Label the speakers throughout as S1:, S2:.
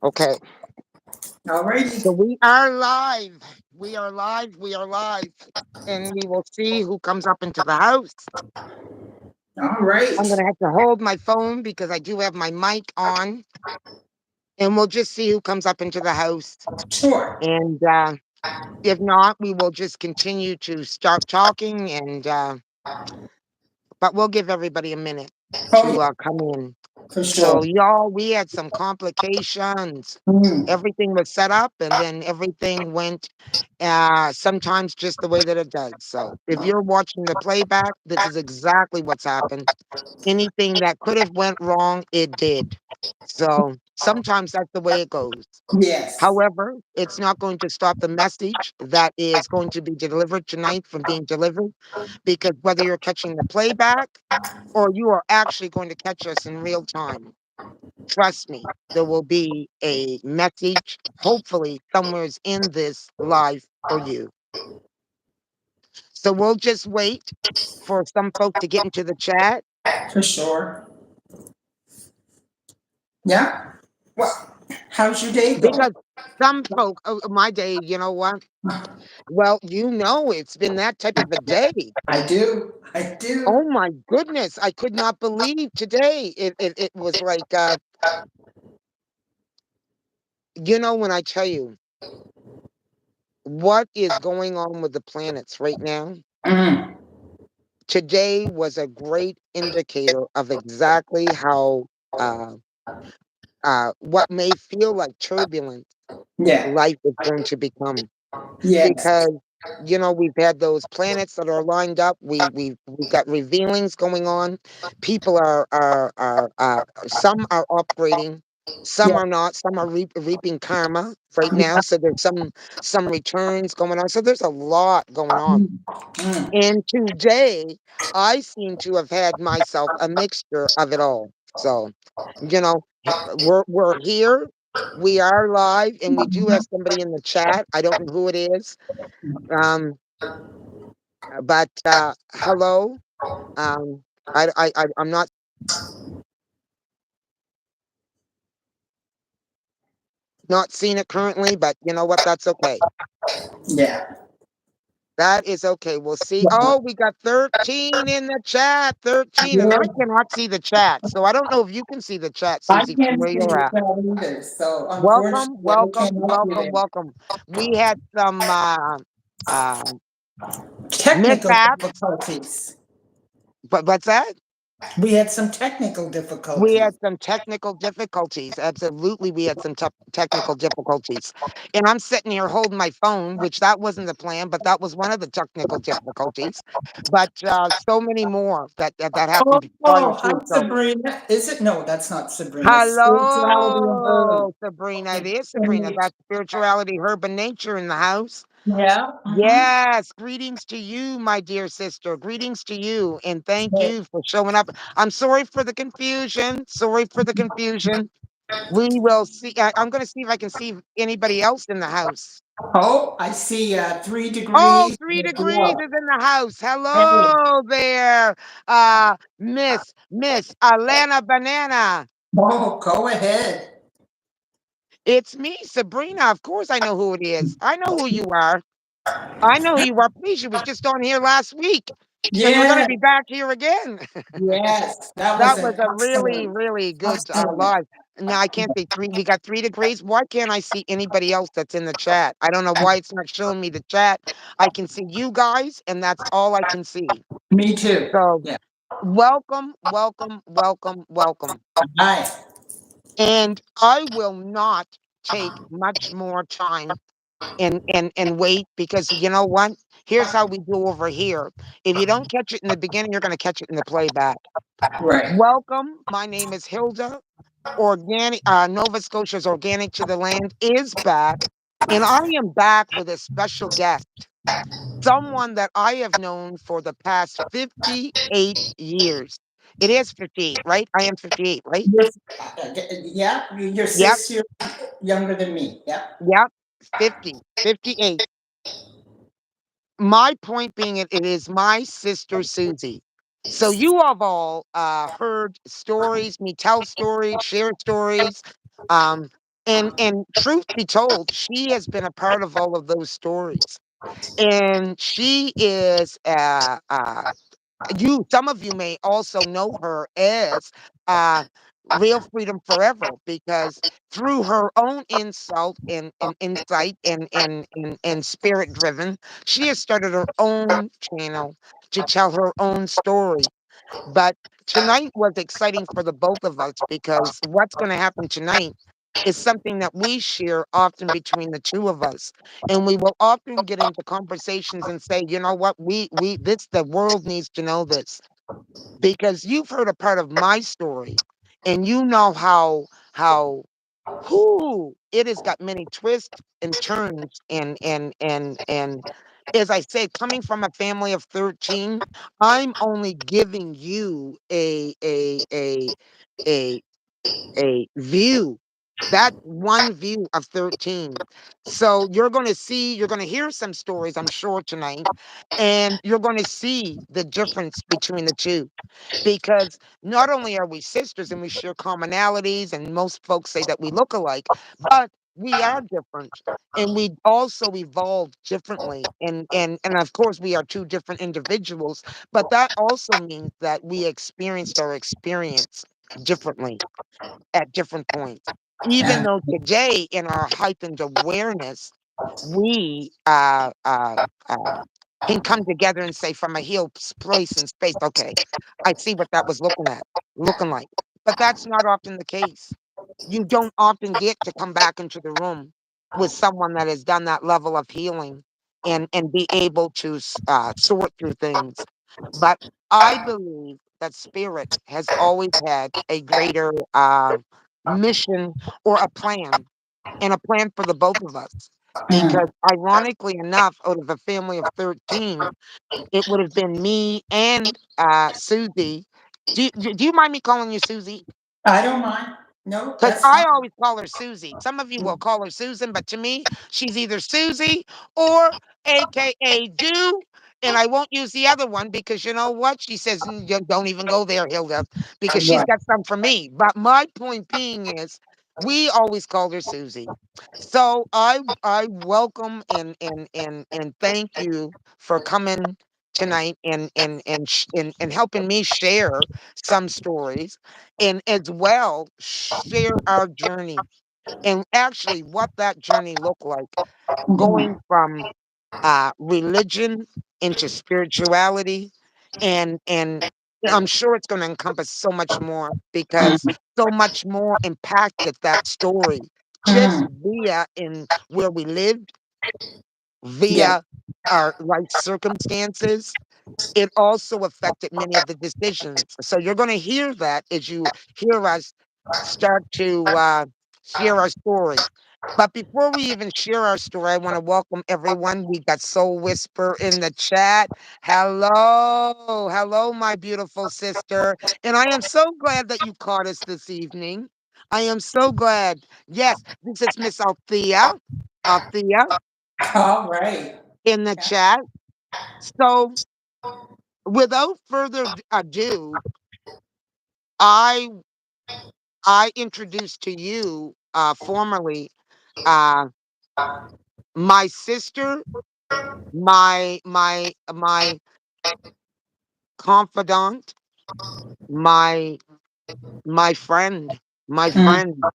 S1: Okay.
S2: All righty.
S1: So we are live. We are live. We are live. And we will see who comes up into the house.
S2: All
S1: I'm
S2: right.
S1: going to have to hold my phone because I do have my mic on. And we'll just see who comes up into the house.
S2: Sure.
S1: And if not, we will just continue to start talking. But we'll give everybody a minute
S2: Oh,
S1: to
S2: yeah,
S1: come in.
S2: for
S1: So,
S2: sure.
S1: y'all, we had some complications.
S2: Mm.
S1: Everything was set up and then everything went sometimes just the way that it does. So, if you're watching the playback, this is exactly what's happened. Anything that could have went wrong, it did. So, sometimes that's the way it goes.
S2: Yes.
S1: However, it's not going to stop the message that is going to be delivered tonight from being delivered because whether you're catching the playback or you are actually going to catch us in real time, trust me, there will be a message, hopefully, somewhere's in this live for you. So we'll just wait for some folk to get into the chat
S2: For sure. Yeah. Well, how's your day going?
S1: because some folk, my day, you know what? Well, it's been that type of a day.
S2: I do. I do.
S1: Oh my goodness, I could not believe today. It was like, when I tell you what is going on with the planets right now,
S2: Mm.
S1: today was a great indicator of exactly how uh, what may feel like turbulence
S2: Yeah.
S1: life is going to become.
S2: Yes.
S1: Because we've had those planets that are lined up. We've got revealings going on. People are some are upgrading, some
S2: Yeah.
S1: are not. Some are reaping karma right now.
S2: Yeah.
S1: So there's some returns going on. So there's a lot going on.
S2: Mm. Mm.
S1: And today, I seem to have had myself a mixture of it all. So, we're here. We are live, and we do have somebody in the chat. I don't know who it is, um, but hello. Um, I'm not seeing it currently, but you know what? That's okay.
S2: Yeah.
S1: That is okay. We'll see. Oh, we got 13 in the chat. 13. And I
S2: Yeah.
S1: cannot see the chat. So I don't know if you can see the chat,
S2: I
S1: Susie, from
S2: can't
S1: where
S2: see
S1: you're
S2: the
S1: at.
S2: crowd either, so
S1: Welcome,
S2: unfortunately, I
S1: welcome,
S2: can't help you
S1: welcome,
S2: there.
S1: welcome. We had some um,
S2: Technical
S1: mishaps,
S2: difficulties.
S1: but what's that?
S2: We had some technical
S1: We
S2: difficulties.
S1: had some technical difficulties. Absolutely, we had some technical difficulties. And I'm sitting here holding my phone, which that wasn't the plan, but that was one of the technical difficulties. But so many more that
S2: Oh,
S1: happened prior
S2: oh, hi,
S1: to. So,
S2: Sabrina. Is it? No, that's not Sabrina. Spirituality and Herb.
S1: hello, Sabrina. It is Sabrina. That's spirituality, herb, and nature in the house.
S2: Yeah. Mm-hmm.
S1: Yes, greetings to you, my dear sister. Greetings to you, and thank you for showing up. I'm sorry for the confusion. Sorry for the confusion. We will see. I'm going to see if I can see anybody else in the house.
S2: Oh, I see 3 degrees.
S1: Oh, 3 degrees
S2: Yeah.
S1: is in the house.
S2: Hey.
S1: Hello there, Miss Alana Banana.
S2: Oh, go ahead.
S1: It's me, Sabrina. Of course, I know who it is. I know who you are. I know who you are. Please, you was just on here last week. So you're going to
S2: Yeah.
S1: be back here again.
S2: Yes. That was
S1: That was
S2: an
S1: a really,
S2: excellent,
S1: really good
S2: excellent.
S1: live. Now I can't see three. We got 3 degrees. Why can't I see anybody else that's in the chat? I don't know why it's not showing me the chat. I can see you guys, and that's all I can see.
S2: Me too.
S1: So
S2: Yeah.
S1: welcome, welcome, welcome, welcome.
S2: Hi.
S1: And I will not take much more time and wait because you know what? Here's how we do over here. If you don't catch it in the beginning, you're going to catch it in the playback.
S2: Right.
S1: Welcome. My name is Hilda. Organic Nova Scotia's Organic to the Land is back, and I am back with a special guest, someone that I have known for the past 58 years. It is 58, right? I am 58, right?
S2: You're, yeah, you're
S1: Yep,
S2: 6 years younger than me. Yeah.
S1: yep. 50, 58. My point being, it is my sister Susie. So you have all heard stories, me tell stories, share stories, um, And truth be told, she has been a part of all of those stories. And she is you some of you may also know her as uh Real Freedom Forever, because through her own insult and insight and spirit driven, she has started her own channel to tell her own story. But tonight was exciting for the both of us, because what's going to happen tonight is something that we share often between the two of us. And we will often get into conversations and say, you know what, the world needs to know this, because you've heard a part of my story, and you know how whoo, it has got many twists and turns, and as I say, coming from a family of 13, I'm only giving you a a view. That one view of 13. So you're going to hear some stories, I'm sure, tonight, and you're going to see the difference between the two. Because not only are we sisters and we share commonalities, and most folks say that we look alike, but we are different, and we also evolve differently. And of course, we are two different individuals, but that also means that we experienced our experience differently at different points. Even
S2: Uh,
S1: though today, in our heightened awareness, we can come together and say, from a healed place in space, okay, I see what that was looking like. But that's not often the case. You don't often get to come back into the room with someone that has done that level of healing and be able to sort through things. But I believe that spirit has always had a greater mission, or a plan, and a plan for the both of us.
S2: mm.
S1: Because ironically enough, out of a family of 13, it would have been me and Susie. Do you mind me calling you Susie?
S2: I don't mind. No,
S1: Because
S2: that's
S1: I
S2: fine.
S1: always call her Susie. Some of you will call her Susan, but to me, she's either Susie or AKA Do. And I won't use the other one, because you know what? She says, Don't even go there, Hilda," because she's
S2: Right.
S1: got some for me. But my point being is, we always called her Susie. So I welcome and thank you for coming tonight and helping me share some stories, and as well share our journey, and actually what that journey looked like, going
S2: Mhm.
S1: from religion into spirituality, and I'm sure it's going to encompass so much more, because
S2: Mm.
S1: so much more impacted that story, just
S2: Mm.
S1: via in where we lived,
S2: Yeah.
S1: via our life circumstances. It also affected many of the decisions. So you're going to hear that as you hear us start to share our story. But before we even share our story, I want to welcome everyone. We got Soul Whisper in the chat. Hello. Hello, my beautiful sister. And I am so glad that you caught us this evening. I am so glad. Yes, this is Miss Althea. Althea
S2: All right.
S1: in the
S2: Yeah.
S1: chat. So without further ado, I I introduced to you formerly uh my sister, my confidant, my my
S2: Mm.
S1: friend.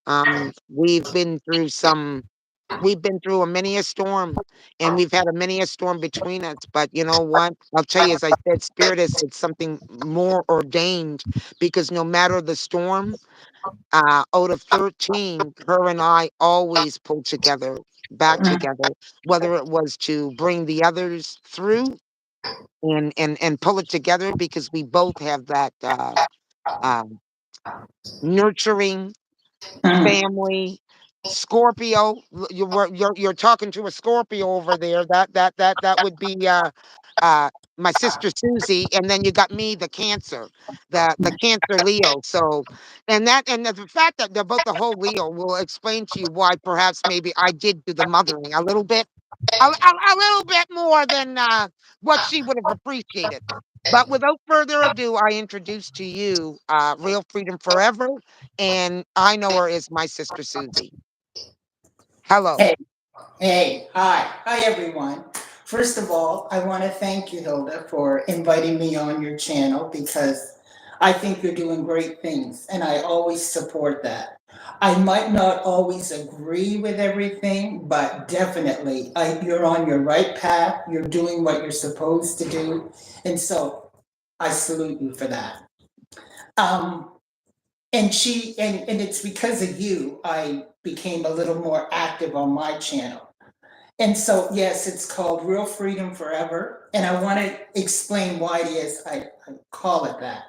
S1: We've been through a many a storm, and we've had a many a storm between us. But you know what? I'll tell you, as I said, spirit has said something more ordained, because no matter the storm, out of 13, her and I always pulled together, back
S2: Mm.
S1: together, whether it was to bring the others through and pull it together, because we both have that um, nurturing
S2: Mm.
S1: family. Scorpio, you're talking to a Scorpio over there. That would be uh my sister Susie, and then you got me, the Cancer, the Cancer Leo. So, and the fact that they're both the whole Leo will explain to you why perhaps maybe I did do the mothering a little bit, a little bit more than what she would have appreciated. But without further ado, I introduce to you Real Freedom Forever, and I know her as my sister Susie. Hello.
S2: Hey, hey, hi everyone. First of all, I want to thank you, Hilda, for inviting me on your channel because I think you're doing great things and I always support that. I might not always agree with everything, but definitely you're on your right path. You're doing what you're supposed to do. And so I salute you for that. Um, and it's because of you I became a little more active on my channel. And so, yes, it's called Real Freedom Forever. And I want to explain why it is I call it that.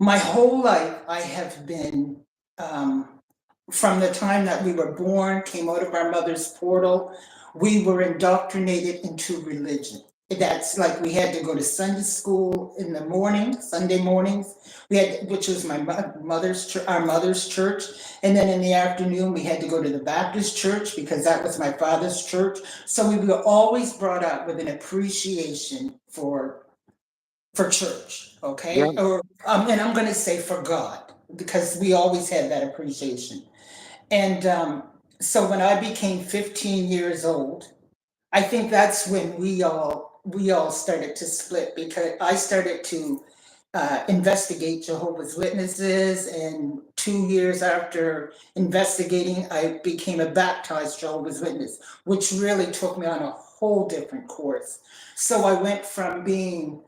S2: My whole life, I have been, um, from the time that we were born, came out of our mother's portal, we were indoctrinated into religion. That's like we had to go to Sunday school in the morning, Sunday mornings. We had, which was my our mother's church, and then in the afternoon we had to go to the Baptist church because that was my father's church. So we were always brought up with an appreciation for church,
S1: Yeah.
S2: okay? Or and I'm going to say for God because we always had that appreciation. And so when I became 15 years old, I think that's when we all started to split because I started to investigate Jehovah's Witnesses, and 2 years after investigating, I became a baptized Jehovah's Witness, which really took me on a whole different course. So I went from being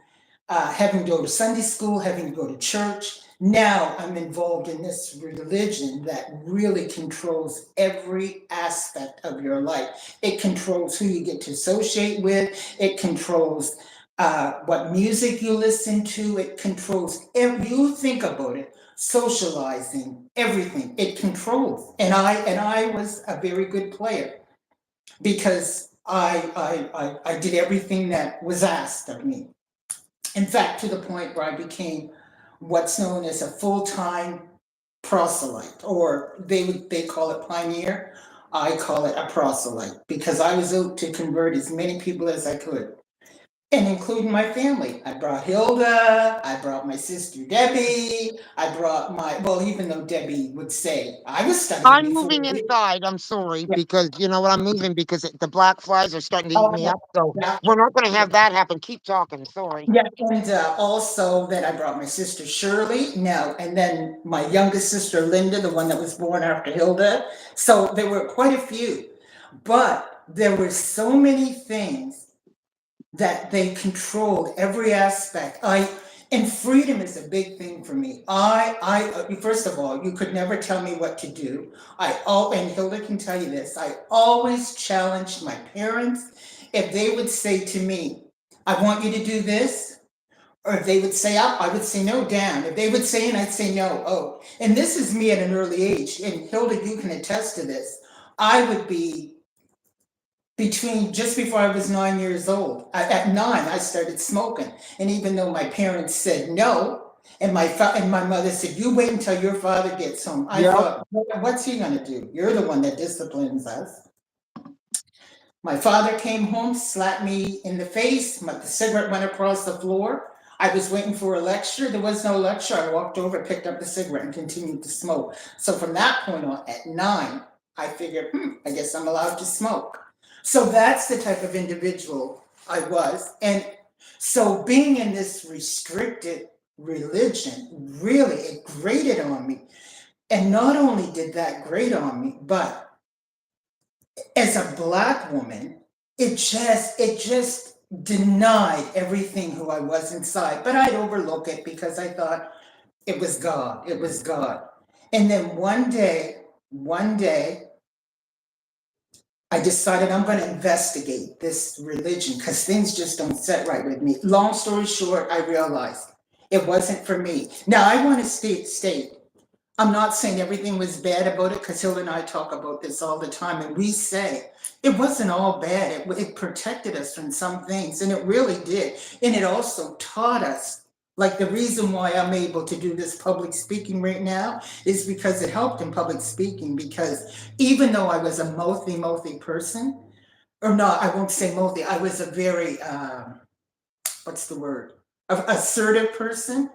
S2: having to go to Sunday school, having to go to church. Now I'm involved in this religion that really controls every aspect of your life. It controls who you get to associate with. It controls what music you listen to. It controls you think about it. Socializing, everything it controls. And I was a very good player because I did everything that was asked of me. In fact, to the point where I became what's known as a full-time proselyte, or they call it pioneer. I call it a proselyte because I was out to convert as many people as I could, and including my family. I brought Hilda, I brought my sister Debbie, I brought well, even though Debbie would say I was studying
S1: I'm
S2: before.
S1: moving inside. I'm sorry
S2: Yeah.
S1: because you know what? I'm moving because the black flies are starting to eat me
S2: Oh,
S1: up. So
S2: yeah.
S1: we're not going to have that happen. Keep talking. Sorry.
S2: Yeah, and also then I brought my sister Shirley. No, and then my youngest sister Linda, the one that was born after Hilda. So there were quite a few, but there were so many things that they controlled every aspect. And freedom is a big thing for me. First of all, you could never tell me what to do. And Hilda can tell you this. I always challenged my parents if they would say to me, "I want you to do this," or if they would say up, I would say no, down. If they would say in, I'd say no, oh. And this is me at an early age. And Hilda, you can attest to this. I would be between just before I was 9 years old. At 9, I started smoking, and even though my parents said no, and my mother said, "You wait until your father gets home," I
S1: Yep.
S2: thought, "What's he going to do? You're the one that disciplines us." My father came home, slapped me in the face. The cigarette went across the floor. I was waiting for a lecture. There was no lecture. I walked over, picked up the cigarette, and continued to smoke. So from that point on, at 9, I figured, I guess I'm allowed to smoke. So that's the type of individual I was. And so being in this restricted religion, really, it grated on me. And not only did that grate on me, but as a black woman, it just denied everything who I was inside. But I'd overlook it because I thought it was God. It was God. And then one day, I decided I'm going to investigate this religion because things just don't set right with me. Long story short, I realized it wasn't for me. Now I want to state I'm not saying everything was bad about it because Hilda and I talk about this all the time, and we say it wasn't all bad. It protected us from some things, and it really did. And it also taught us. Like the reason why I'm able to do this public speaking right now is because it helped in public speaking. Because even though I was a mouthy person, or not, I won't say mouthy. I was a very what's the word? Assertive person.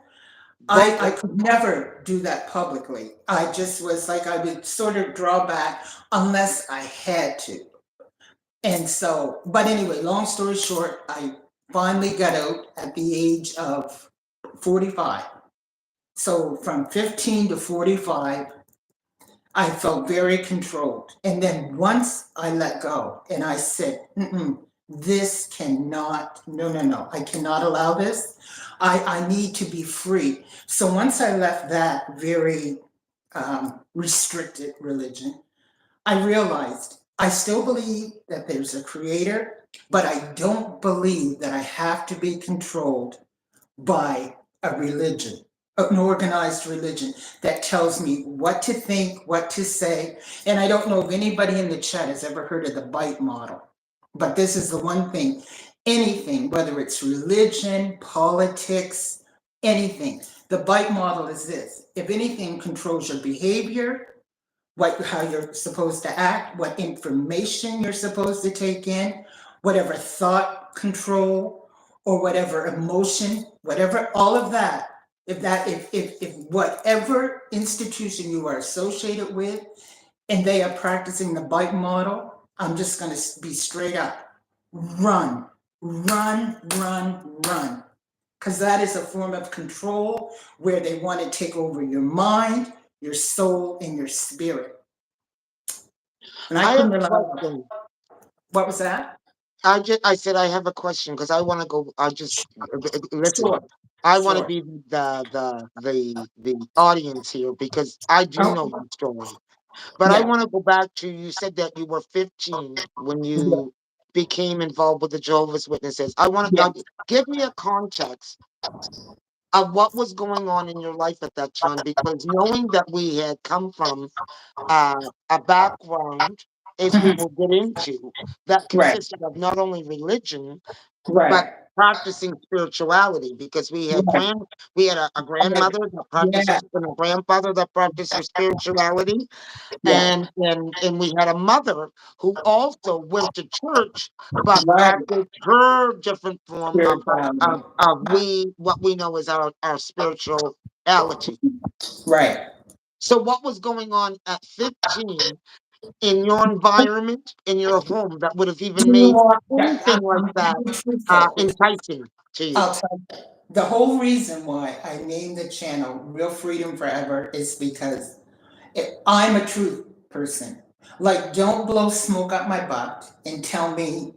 S1: Both
S2: I could never do that publicly. I just was like, I would sort of draw back unless I had to. And so, but anyway, long story short, I finally got out at the age of 45. So from 15 to 45, I felt very controlled. And then once I let go and I said, mm-mm, this cannot, no, no, no, I cannot allow this. I need to be free. So once I left that very restricted religion, I realized I still believe that there's a creator, but I don't believe that I have to be controlled by a religion, an organized religion that tells me what to think, what to say. And I don't know if anybody in the chat has ever heard of the bite model, but this is the one thing, anything, whether it's religion, politics, anything, the bite model is this: if anything controls your behavior, how you're supposed to act, what information you're supposed to take in, whatever thought control or whatever emotion, whatever, all of that. If whatever institution you are associated with and they are practicing the bite model, I'm just going to be straight up. Run, run, run, run. Because that is a form of control where they want to take over your mind, your soul, and your spirit. And I
S1: I have
S2: couldn't
S1: a
S2: allow that.
S1: question.
S2: What was that?
S1: I said I have a question because I want to go. I just listen.
S2: Sure,
S1: I want to
S2: sure.
S1: be the audience here because I do know
S2: Oh,
S1: your story. But I
S2: yeah,
S1: want to go back to, you said that you were 15 when
S2: yeah,
S1: you became involved with the Jehovah's Witnesses. I want to
S2: yeah,
S1: give me a context of what was going on in your life at that time, because knowing that we had come from a background, as we
S2: mhm,
S1: will get into, that
S2: right,
S1: consisted of not only religion but
S2: right,
S1: practicing spirituality, because
S2: right.
S1: we had a
S2: Uh,
S1: grandmother that
S2: yeah,
S1: practices and a grandfather that practices spirituality,
S2: yeah,
S1: and we had a mother who also went to church but
S2: right.
S1: practiced her different form
S2: Spirituality.
S1: of we what we know as our spirituality.
S2: Right.
S1: So what was going on at 15 in your environment, in your home, that would have even
S2: You know
S1: made
S2: what?
S1: anything like
S2: I'm
S1: that
S2: being truthful.
S1: enticing to you?
S2: I'll tell you. The whole reason why I named the channel Real Freedom Forever is because I'm a truth person. Like, don't blow smoke up my butt and tell me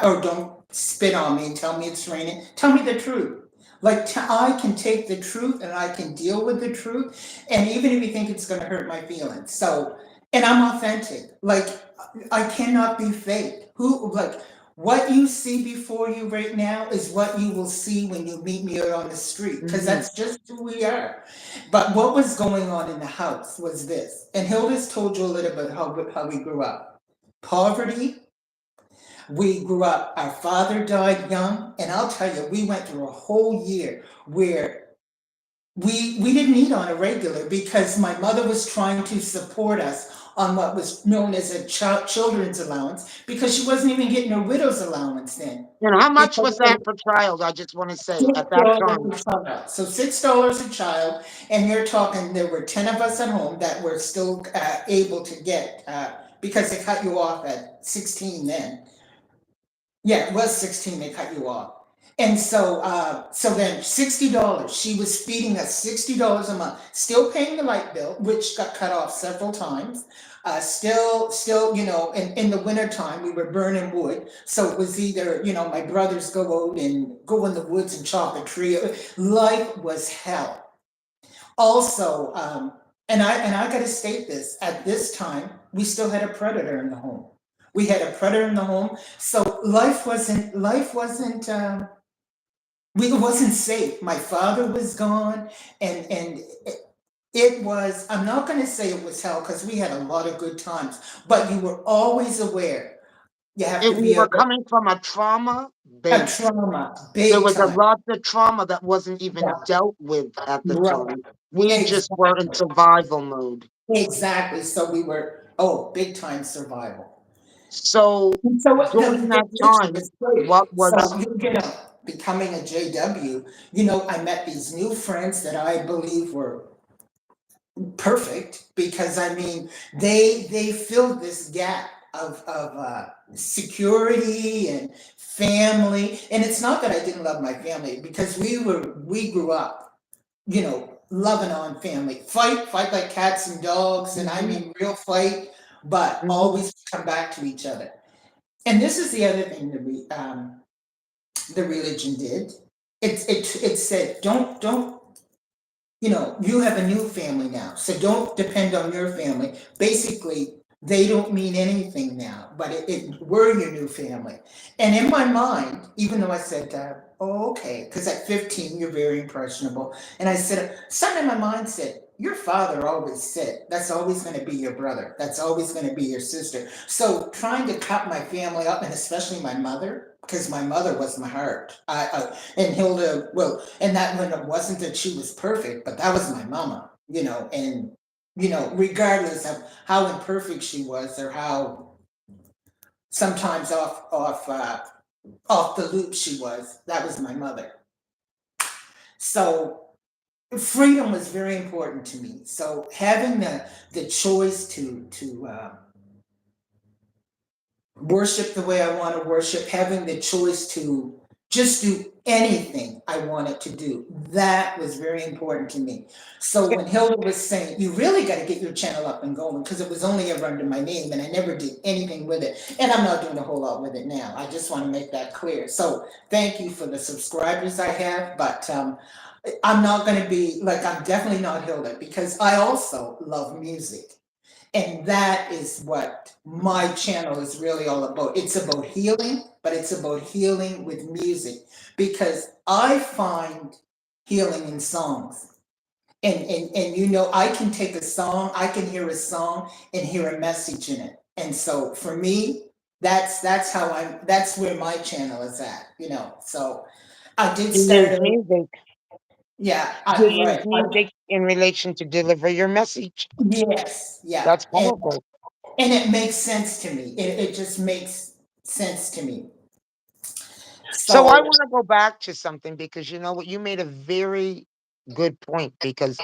S2: or don't spit on me and tell me it's raining. Tell me the truth. Like, I can take the truth and I can deal with the truth. And even if you think it's going to hurt my feelings. So, and I'm authentic. Like, I cannot be fake. What you see before you right now is what you will see when you meet me out on the street, because
S1: Mhm.
S2: that's just who we are. But what was going on in the house was this, and Hilda's told you a little bit how we grew up. Poverty. We grew up. Our father died young, and I'll tell you, we went through a whole year where we didn't eat on a regular because my mother was trying to support us on what was known as a children's allowance because she wasn't even getting a widow's allowance then.
S1: And how much
S2: Because
S1: was that per child? I just want to say
S2: six
S1: at that
S2: dollars
S1: time.
S2: a child. So $6 a child, and you're talking. There were 10 of us at home that were still able to get because they cut you off at 16 then. Yeah, it was 16. They cut you off, and so then $60. She was feeding us $60 a month, still paying the light bill, which got cut off several times. Still, in the wintertime, we were burning wood. So it was either, my brothers go out and go in the woods and chop a tree. Life was hell. Also, and I got to state this: at this time, we still had a predator in the home. We had a predator in the home, so it wasn't safe. My father was gone, and it was. I'm not going to say it was hell because we had a lot of good times, but you were always aware. You have to
S1: We
S2: be
S1: were coming from a trauma
S2: a
S1: base.
S2: trauma,
S1: There
S2: big
S1: was a
S2: time.
S1: lot of trauma that wasn't even
S2: Yeah,
S1: dealt with at the
S2: right.
S1: time. We just were in
S2: Exactly.
S1: survival mode.
S2: Exactly. So we were, big time survival.
S1: So
S2: And so
S1: during
S2: the
S1: that
S2: religion
S1: time,
S2: was great.
S1: what
S2: So
S1: was
S2: you know. becoming a JW, I met these new friends that I believe were perfect, because I mean they filled this gap of security and family. And it's not that I didn't love my family, because we grew up, loving on family, fight like cats and dogs, and I
S1: Mhm,
S2: mean real fight, but
S1: mhm.
S2: always come back to each other. And this is the other thing that the religion did. It said, don't, you have a new family now, so don't depend on your family. Basically, they don't mean anything now, but we're your new family. And in my mind, even though I said, oh, okay, because at 15, you're very impressionable. And I said, something in my mind said, your father always said, that's always going to be your brother. That's always going to be your sister. So trying to cut my family up, and especially my mother, because my mother was my heart. And Hilda, well, and that when it wasn't that she was perfect, but that was my mama, and regardless of how imperfect she was, or how sometimes off the loop she was, that was my mother. So freedom was very important to me. So having the choice to worship the way I want to worship, having the choice to just do anything I wanted to do. That was very important to me. So when Hilda was saying, you really got to get your channel up and going, because it was only ever under my name and I never did anything with it. And I'm not doing a whole lot with it now. I just want to make that clear. So thank you for the subscribers I have, but I'm not going to be like, I'm definitely not Hilda, because I also love music. And that is what my channel is really all about. It's about healing, but it's about healing with music, because I find healing in songs. And I can take a song, I can hear a song and hear a message in it. And so for me, that's where my channel is at. So I did
S1: You use
S2: start out,
S1: music.
S2: yeah,
S1: You use
S2: right.
S1: music in relation to deliver your message.
S2: Yes, yeah.
S1: That's powerful.
S2: And it makes sense to me. It just makes sense to me.
S1: So I
S2: So,
S1: want to go back to something because you know what? You made a very good point because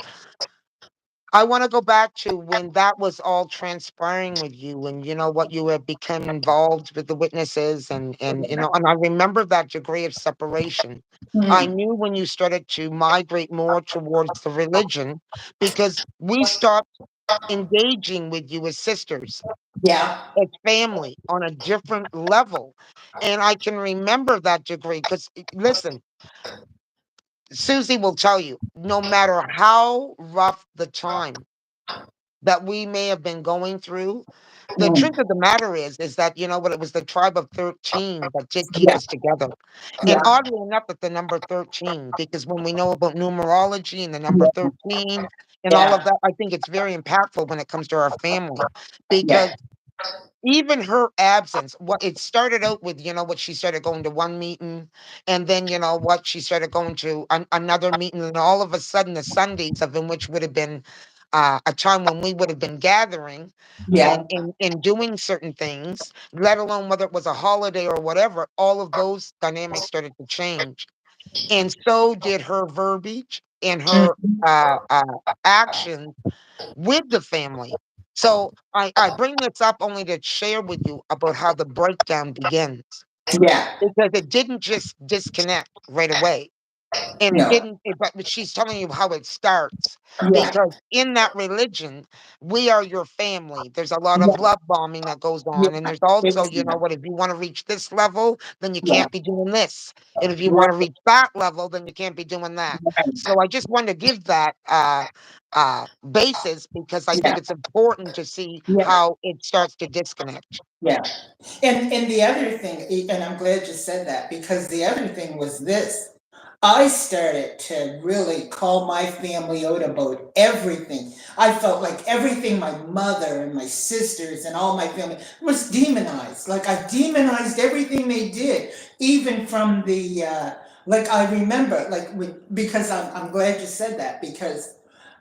S1: I want to go back to when that was all transpiring with you and you know what you had become involved with the witnesses and and I remember that degree of separation. I
S2: mm,
S1: knew when you started to migrate more towards the religion because we stopped engaging with you as sisters,
S2: yeah,
S1: as family on a different level. And I can remember that degree because listen, Susie will tell you, no matter how rough the time that we may have been going through. The truth
S2: mm,
S1: of the matter is that you know what it was the tribe of 13 that did keep
S2: yeah,
S1: us together. And
S2: yeah,
S1: oddly enough, at the number 13, because when we know about numerology and the number 13 and all of
S2: yeah,
S1: that, I think it's very impactful when it comes to our family because
S2: yeah,
S1: even her absence, what it started out with, you know what, she started going to one meeting, and then you know what, she started going to another meeting, and all of a sudden, the Sundays of in which would have been a time when we would have been gathering
S2: yeah,
S1: and doing certain things, let alone whether it was a holiday or whatever, all of those dynamics started to change, and so did her verbiage and her
S2: mm,
S1: actions with the family. So I bring this up only to share with you about how the breakdown begins
S2: yeah,
S1: because it didn't just disconnect right away. And it
S2: no,
S1: didn't, but she's telling you how it starts
S2: yeah,
S1: because in that religion, we are your family. There's a lot of
S2: yeah,
S1: love bombing that goes
S2: yeah,
S1: on. And there's also,
S2: it's,
S1: you know what, if you want to reach this level, then you
S2: yeah,
S1: can't be doing this. And if you want to
S2: right,
S1: reach that level, then you can't be doing that. So I just wanted to give that basis because I think
S2: yeah,
S1: it's important to see
S2: yeah.
S1: how it starts to disconnect.
S2: Yeah. And the other thing, and I'm glad you said that, because the other thing was this. I started to really call my family out about everything. I felt like everything my mother and my sisters and all my family was demonized. Like I demonized everything they did, even from like I remember, because I'm glad you said that, because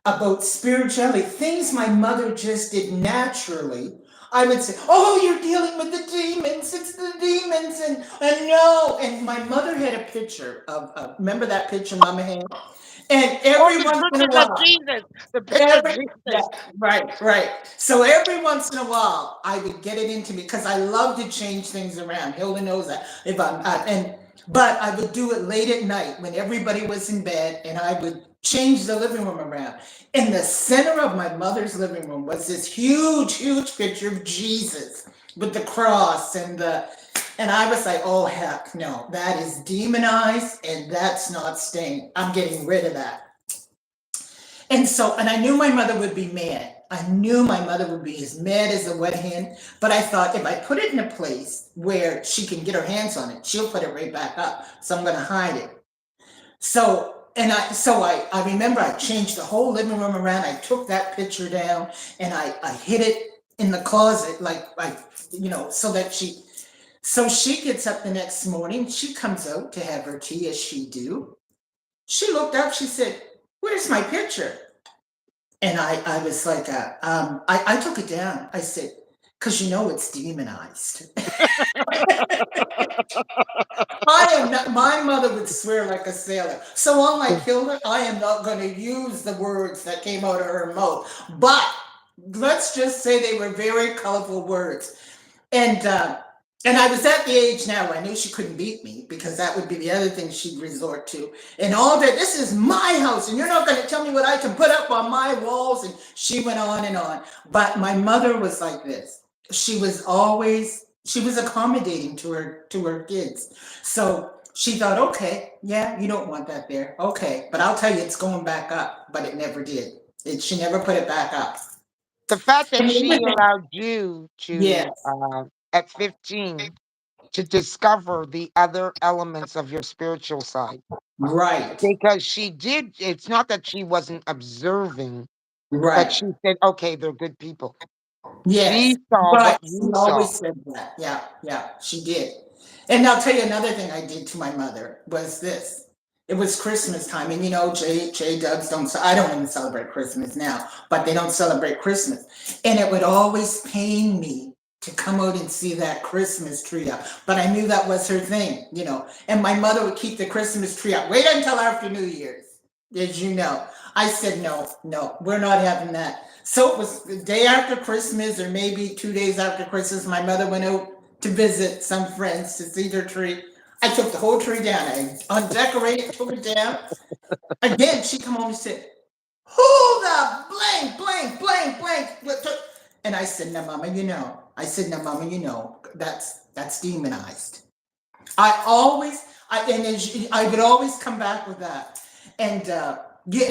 S2: about spirituality, things my mother just did naturally. I would say, "Oh, you're dealing with the demons. It's the demons." And no. And my mother had a picture of, remember that picture Mama had? And
S1: Oh,
S2: every
S1: the
S2: once in a
S1: pictures of
S2: while,
S1: Jesus. The picture of
S2: every yeah,
S1: Jesus.
S2: right, right. So every once in a while, I would get it into me because I love to change things around. Hilda knows that. If I'm and but I would do it late at night when everybody was in bed, and I would change the living room around. In the center of my mother's living room was this huge, huge picture of Jesus with the cross and I was like, oh heck no, that is demonized and that's not staying. I'm getting rid of that. And I knew my mother would be mad. I knew my mother would be as mad as a wet hen. But I thought if I put it in a place where she can get her hands on it, she'll put it right back up. So I'm going to hide it. So I remember I changed the whole living room around. I took that picture down and I hid it in the closet, so that she gets up the next morning. She comes out to have her tea as she do. She looked up. She said, "Where's my picture?" And I was like, I took it down. I said, because it's demonized. I am not, my mother would swear like a sailor. So unlike Hilda, I am not going to use the words that came out of her mouth. But let's just say they were very colorful words. And uh, and I was at the age now where I knew she couldn't beat me because that would be the other thing she'd resort to. And all that, this is my house, and you're not going to tell me what I can put up on my walls. And she went on and on. But my mother was like this. She was accommodating to her kids. So she thought, okay, yeah, you don't want that there, okay, but I'll tell you, it's going back up. But it never did. She never put it back up.
S1: The fact that
S2: And the
S1: she
S2: other thing,
S1: allowed you to,
S2: yes,
S1: at 15, to discover the other elements of your spiritual side.
S2: right.
S1: Because she did, it's not that she wasn't observing, but
S2: Right.
S1: she said, okay, they're good people.
S2: Yes.
S1: She saw
S2: Right.
S1: what
S2: She
S1: you saw.
S2: always said that. Yeah. Yeah. She did. And I'll tell you another thing I did to my mother was this. It was Christmas time, and J Dubs don't. I don't even celebrate Christmas now, but they don't celebrate Christmas, and it would always pain me to come out and see that Christmas tree up. But I knew that was her thing. And my mother would keep the Christmas tree up. Wait until after New Year's, as you know. I said no, no, we're not having that. So it was the day after Christmas, or maybe 2 days after Christmas, my mother went out to visit some friends to see their tree. I took the whole tree down. I undecorated, took it down. Again, she come home and said, "Who the blank, blank, blank, blank?" And I said, "No, Mama, you know." I said, "No, Mama, you know that's demonized." I always, I would always come back with that. And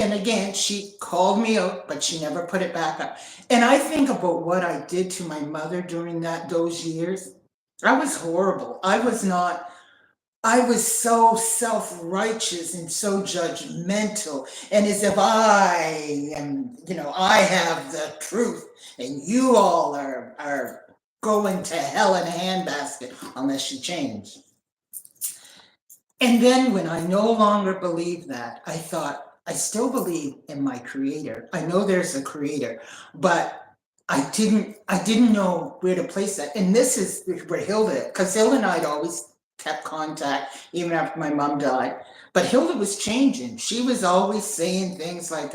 S2: and again, she called me out, but she never put it back up. And I think about what I did to my mother during those years. I was horrible. I was so self righteous and so judgmental, and as if I have the truth, and you all are going to hell in a handbasket unless you change. And then when I no longer believed that, I thought, I still believe in my creator. I know there's a creator, but I didn't know where to place that. And this is where Hilda, because Hilda and I had always kept contact even after my mom died. But Hilda was changing. She was always saying things like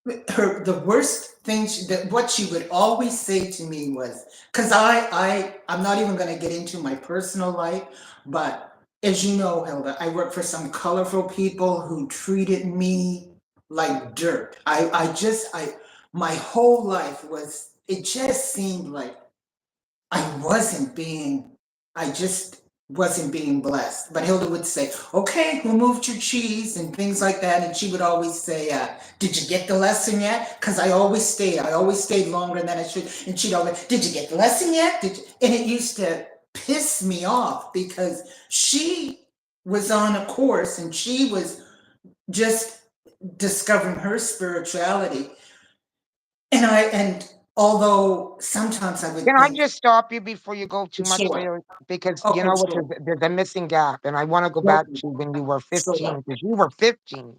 S2: the worst thing that what she would always say to me was, because I'm not even going to get into my personal life, but as you know, Hilda, I work for some colorful people who treated me like dirt. I my whole life was, it just seemed like I wasn't being, I just wasn't being blessed. But Hilda would say, "Okay, who moved your cheese?" and things like that. And she would always say, "Did you get the lesson yet?" Because I always stayed. I always stayed longer than I should. And she'd always, "Did you get the lesson yet? Did you?" And it used to piss me off because she was on a course and she was just discovering her spirituality. And although sometimes I would
S1: Can I
S2: think,
S1: just stop you before you go too much
S2: sure,
S1: there? Because you
S2: okay,
S1: know what?
S2: sure.
S1: There's a missing gap. And I want to go back
S2: Okay.
S1: to when you were
S2: So,
S1: 15, because you were 15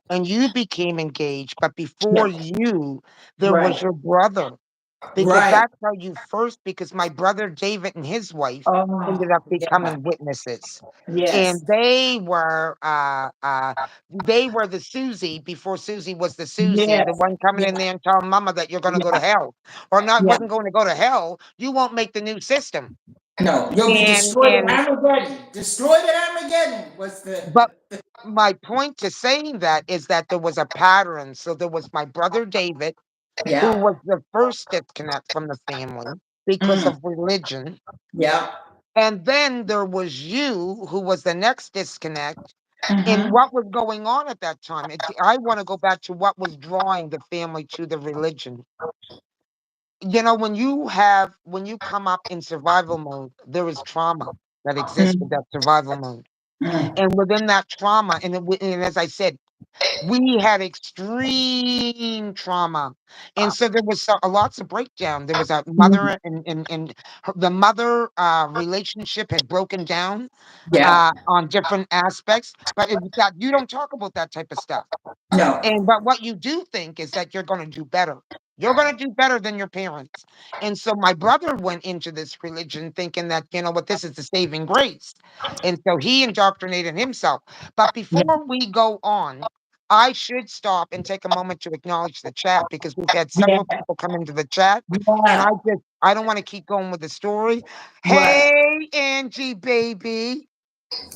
S1: and you became engaged. But
S2: yeah,
S1: before you, there was
S2: right,
S1: your brother. because
S2: Right.
S1: that's how you first, because my brother David and his wife ended
S2: Oh,
S1: up
S2: yeah.
S1: becoming witnesses. And
S2: Yes.
S1: they were the Susie before Susie was the Susie, the
S2: Yes.
S1: one coming
S2: Yeah.
S1: in there and telling mama that you're gonna go to
S2: Yeah.
S1: hell. Or not
S2: Yeah.
S1: wasn't going to go to hell, you won't make the new system.
S2: No, you'll be
S1: And
S2: destroyed at
S1: and
S2: Armageddon. Destroyed at Armageddon was
S1: but
S2: the
S1: my point to saying that is that there was a pattern. So there was my brother David, who
S2: yeah.
S1: was the first disconnect from the family because
S2: Mm,
S1: of religion.
S2: yeah.
S1: And then there was you, who was the next disconnect. And
S2: Mm-hmm.
S1: what was going on at that time? I want to go back to what was drawing the family to the religion. When you come up in survival mode, there is trauma that exists with
S2: Mm,
S1: that survival mode.
S2: mm,
S1: And within that trauma, and as I said, we had extreme trauma, and so there was lots of breakdown. There was a
S2: mm,
S1: mother, the mother relationship had broken down
S2: yeah.
S1: on different aspects. But that you don't talk about that type of stuff.
S2: No.
S1: And but what you do think is that you're going to do better. You're going to do better than your parents. And so my brother went into this religion thinking that, what, this is the saving grace. And so he indoctrinated himself. But
S2: Yeah.
S1: before we go on, I should stop and take a moment to acknowledge the chat, because we've had
S2: Yeah.
S1: several people come into the chat. And
S2: Yeah.
S1: I don't want to keep going with the story.
S2: Right.
S1: Hey, Angie, baby.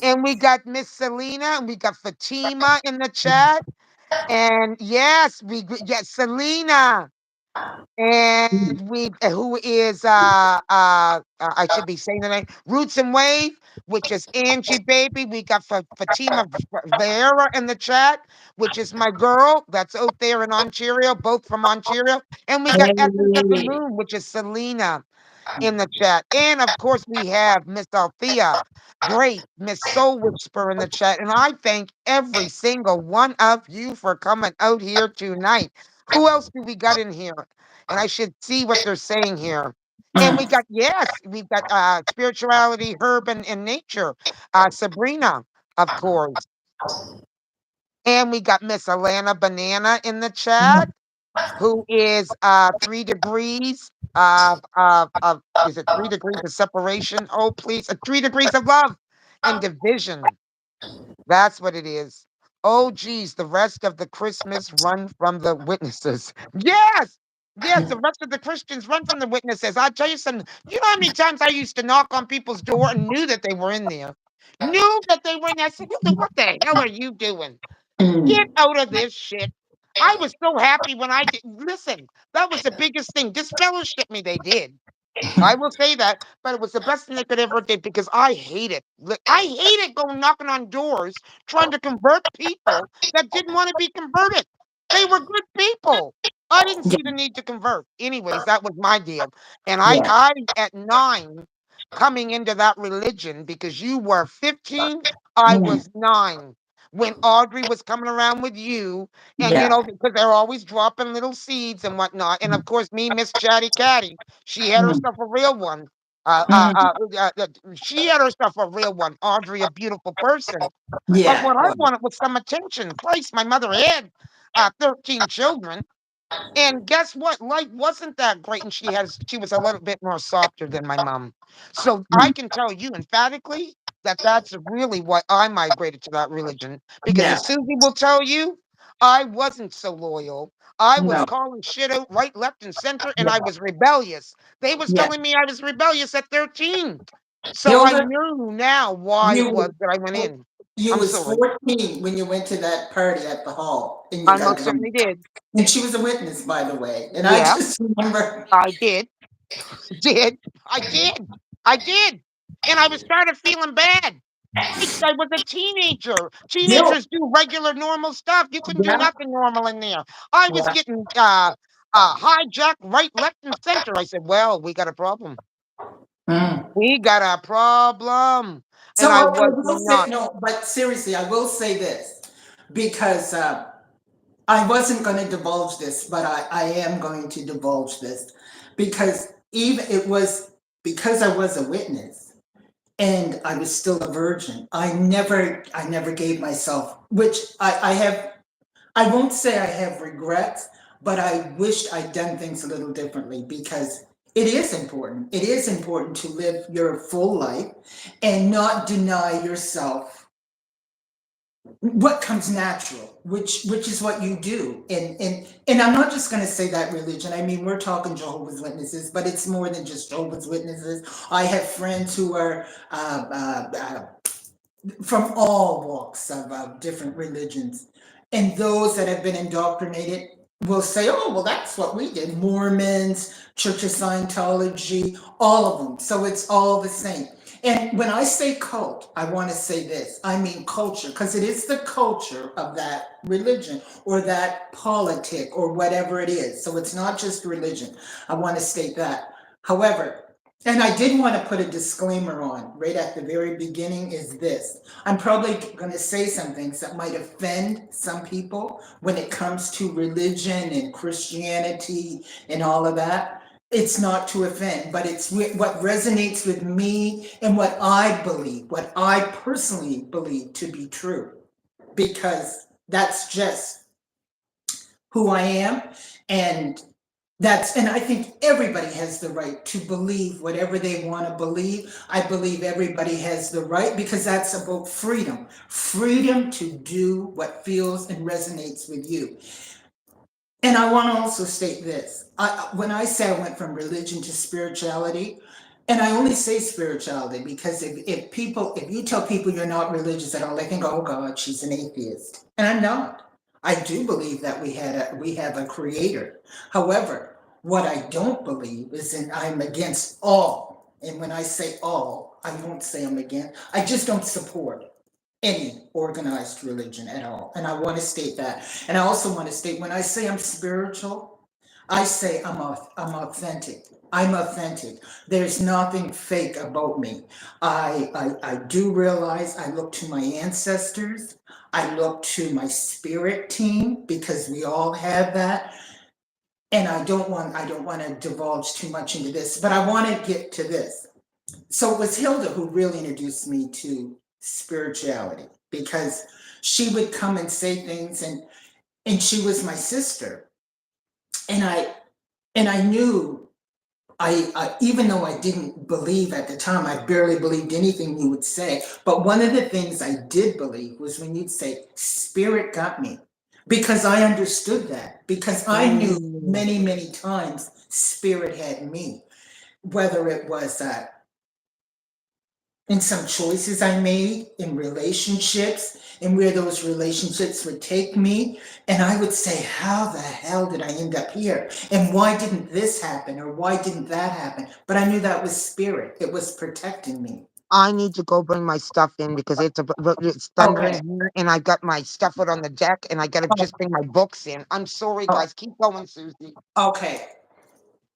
S1: And we got Miss Selena and we got Fatima in the chat. And yes, yes, Selena,
S2: Mm,
S1: and we who is I should be saying the name, Roots and Wave, which is Angie baby. We got Fatima Vera in the chat, which is my girl that's out there in Ontario, both from Ontario. And we got Essence of the
S2: hey.
S1: Moon, which is Selena in the chat. And of course, we have Miss Althea, great Miss Soul Whisper in the chat. And I thank every single one of you for coming out here tonight. Who else do we got in here? And I should see what they're saying here. And we
S2: Mm,
S1: got, yes, we've got spirituality, herb, and nature. Sabrina, of course. And we got Miss Alana Banana in the chat, who is 3 degrees of is it 3 degrees of separation? Oh, please, 3 degrees of love and division. That's what it is. Oh, geez, the rest of the Christmas run from the witnesses. Yes, yes, the rest of the Christians run from the witnesses. I'll tell you something. You know how many times I used to knock on people's door and knew that they were in there, knew that they were in there. I said, what the hell are you doing? Get
S2: mm,
S1: out of this shit. I was so happy when I did. Listen, that was the biggest thing. Disfellowship me, they did. I will say that, but it was the best thing they could ever did, because I hate it. I hate it going knocking on doors trying to convert people that didn't want to be converted. They were good people. I didn't
S2: yeah.
S1: see the need to convert. Anyways, that was my deal. And
S2: Yeah.
S1: I at 9 coming into that religion, because you were 15, I
S2: Mm,
S1: was 9 when Audrey was coming around with you, and
S2: yeah.
S1: because they're always dropping little seeds and whatnot. And of course, me, Miss Chatty Catty, she had
S2: Mm,
S1: herself a real one.
S2: mm,
S1: She had herself a real one. Audrey, a beautiful person. But
S2: yeah.
S1: what I
S2: Right.
S1: wanted was some attention. Christ, my mother had 13 children. And guess what? Life wasn't that great, and she was a little bit more softer than my mom. So I
S2: Mm,
S1: can tell you emphatically that that's really why I migrated to that religion. Because
S2: yeah.
S1: as Susie will tell you, I wasn't so loyal. I was
S2: No.
S1: calling shit out right, left, and center, and I
S2: Yeah.
S1: was rebellious. They was
S2: Yeah.
S1: telling me I was rebellious at 13. So I
S2: Hilda,
S1: knew now why it was
S2: you
S1: that I went
S2: was
S1: in.
S2: you
S1: I'm
S2: was
S1: sorry.
S2: 14 when you went to that party at the hall and you
S1: I
S2: got
S1: most
S2: drunk.
S1: certainly did.
S2: And she was a witness, by the way. And I
S1: Yeah,
S2: just remember,
S1: I did. Did. I did. I did. And I was started feeling bad. Christ, I was a teenager.
S2: Gil,
S1: Teenagers do regular normal stuff. You couldn't do
S2: yeah,
S1: nothing normal in there. I was
S2: yeah.
S1: getting hijacked right, left, and center. I said, well, we got a problem.
S2: Mm.
S1: We got a problem.
S2: So
S1: And I
S2: I
S1: was
S2: will say,
S1: not.
S2: no, but seriously, I will say this because I wasn't going to divulge this, but I am going to divulge this because even it was because I was a witness and I was still a virgin. I never gave myself, which I have, I won't say I have regrets, but I wished I'd done things a little differently because it is important. It is important to live your full life and not deny yourself what comes natural, which is what you do. And I'm not just going to say that religion. I mean, we're talking Jehovah's Witnesses, but it's more than just Jehovah's Witnesses. I have friends who are from all walks of different religions. And those that have been indoctrinated will say, oh, well, that's what we did. Mormons, Church of Scientology, all of them. So it's all the same. And when I say cult, I want to say this. I mean culture, because it is the culture of that religion or that politic or whatever it is. So it's not just religion. I want to state that. However, and I did want to put a disclaimer on right at the very beginning is this. I'm probably going to say some things that might offend some people when it comes to religion and Christianity and all of that. It's not to offend, but it's what resonates with me and what I believe, what I personally believe to be true, because that's just who I am. And and I think everybody has the right to believe whatever they want to believe. I believe everybody has the right because that's about freedom, freedom to do what feels and resonates with you. And I want to also state this. When I say I went from religion to spirituality, and I only say spirituality because if you tell people you're not religious at all, they think, oh God, she's an atheist. And I'm not. I do believe that we have a creator. However, what I don't believe is in I'm against all. And when I say all, I won't say I'm against. I just don't support any organized religion at all. And I want to state that. And I also want to state when I say I'm spiritual, I say I'm authentic. I'm authentic. There's nothing fake about me. I do realize I look to my ancestors. I look to my spirit team because we all have that. And I don't want to divulge too much into this, but I want to get to this. So it was Hilda who really introduced me to spirituality because she would come and say things, and she was my sister, and I knew I even though I didn't believe at the time, I barely believed anything you would say, but one of the things I did believe was when you'd say spirit got me, because I understood that, because I knew
S1: Mm.
S2: many times spirit had me, whether it was in some choices I made in relationships and where those relationships would take me. And I would say, how the hell did I end up here? And why didn't this happen? Or why didn't that happen? But I knew that was spirit, it was protecting me.
S1: I need to go bring my stuff in because it's
S2: Okay.
S1: thundering here, and I got my stuff out on the deck, and I gotta just bring my books in. I'm sorry,
S2: Oh,
S1: guys. Keep going, Susie.
S2: okay.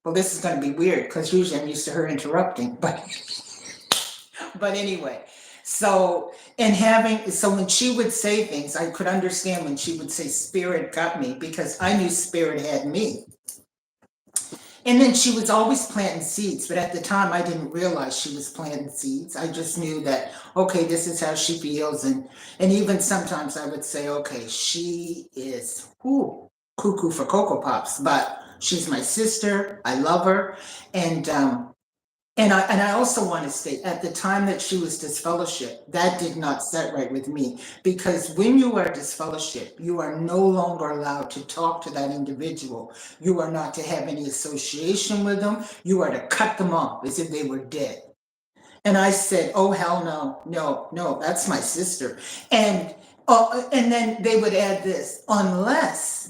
S2: Well, this is going to be weird because usually I'm used to her interrupting, but anyway, so so when she would say things, I could understand when she would say spirit got me because I knew spirit had me. And then she was always planting seeds, but at the time I didn't realize she was planting seeds. I just knew that okay, this is how she feels, and even sometimes I would say, okay, she is cuckoo for cocoa pops, but she's my sister. I love her, and and I also want to state at the time that she was disfellowship, that did not set right with me because when you are disfellowship, you are no longer allowed to talk to that individual. You are not to have any association with them. You are to cut them off as if they were dead. And I said, "Oh hell no, no, no! That's my sister." And then they would add this, unless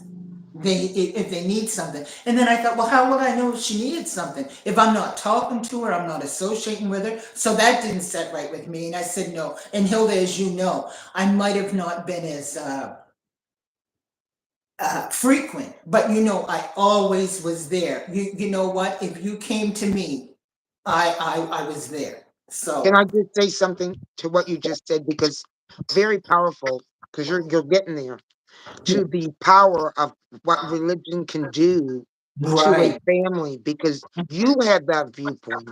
S2: if they need something. And then I thought, well, how would I know if she needed something if I'm not talking to her, I'm not associating with her? So that didn't set right with me. And I said no. And Hilda, as you know, I might have not been as frequent, but I always was there. You know what? If you came to me, I was there.
S1: Can I
S2: So
S1: just say something to what you just said? Because very powerful, because you're getting there
S2: yeah,
S1: to the power of what religion can do to a
S2: right.
S1: family, because you had that viewpoint.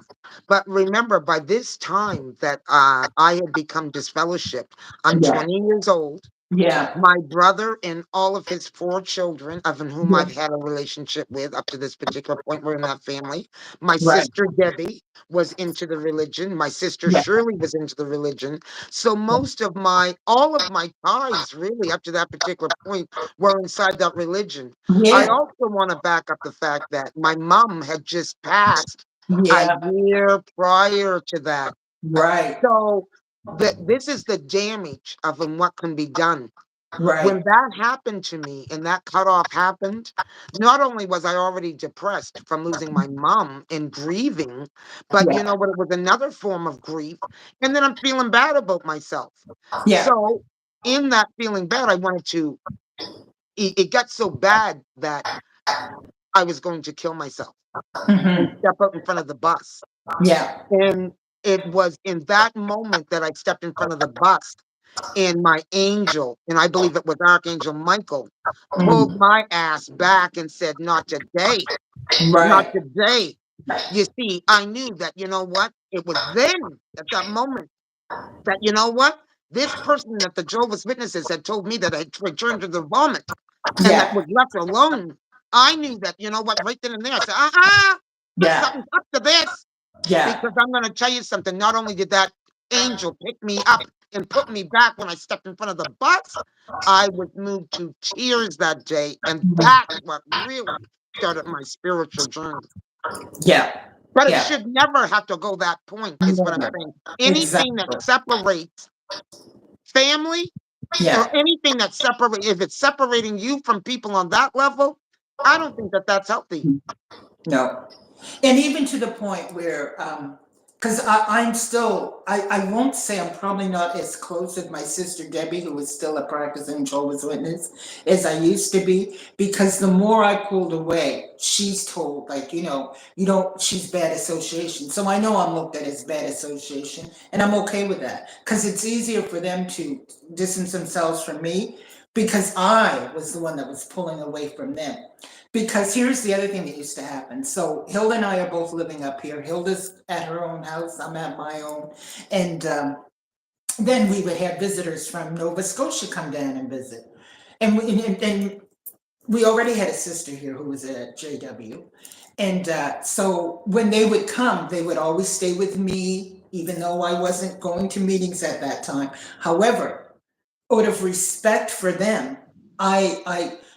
S1: But remember, by this time that I had become disfellowshipped, I'm
S2: Yeah.
S1: 20 years old.
S2: Yeah.
S1: My brother and all of his 4 children, of whom
S2: Yeah.
S1: I've had a relationship with up to this particular point, were in that family. My
S2: Right.
S1: sister Debbie was into the religion. My sister
S2: Yeah.
S1: Shirley was into the religion. So all of my ties, really, up to that particular point, were inside that religion. I
S2: Yeah.
S1: also want to back up the fact that my mom had just passed a
S2: Yeah.
S1: year prior to that.
S2: Right.
S1: So this is the damage of what can be done. When
S2: Right.
S1: that happened to me and that cutoff happened, not only was I already depressed from losing my mom and grieving, but you
S2: Yeah.
S1: know what? It was another form of grief. And then I'm feeling bad about myself.
S2: Yeah.
S1: So, in that feeling bad, I wanted to, it got so bad that I was going to kill myself and
S2: Hmm.
S1: step out in front of the bus.
S2: Yeah.
S1: And it was in that moment that I stepped in front of the bus and my angel, and I believe it was Archangel Michael, pulled
S2: Mm.
S1: my ass back and said, "Not today, not
S2: Right.
S1: today." You see, I knew that, you know what? It was then, at that moment, that, you know what? This person that the Jehovah's Witnesses had told me that I returned to the vomit and that
S2: Yeah.
S1: was left alone. I knew that, you know what? Right then and there, I said,
S2: Yeah.
S1: something's up to this.
S2: Yeah.
S1: Because I'm going to tell you something. Not only did that angel pick me up and put me back when I stepped in front of the bus, I was moved to tears that day. And that's what really started my spiritual journey.
S2: Yeah.
S1: But it
S2: Yeah.
S1: should never have to go that point, is what I'm
S2: Never.
S1: saying. Anything that
S2: Exactly.
S1: separates family or
S2: Yeah.
S1: anything that separates, if it's separating you from people on that level, I don't think that that's healthy.
S2: No. And even to the point where, because I'm still, I won't say I'm probably not as close with my sister Debbie, who is still a practicing Jehovah's Witness, as I used to be, because the more I pulled away, she's told, like, you don't, she's bad association. So I know I'm looked at as bad association, and I'm okay with that, because it's easier for them to distance themselves from me, because I was the one that was pulling away from them. Because here's the other thing that used to happen. So Hilda and I are both living up here. Hilda's at her own house. I'm at my own. And then we would have visitors from Nova Scotia come down and visit. And we already had a sister here who was at JW. And so when they would come, they would always stay with me, even though I wasn't going to meetings at that time. However, out of respect for them,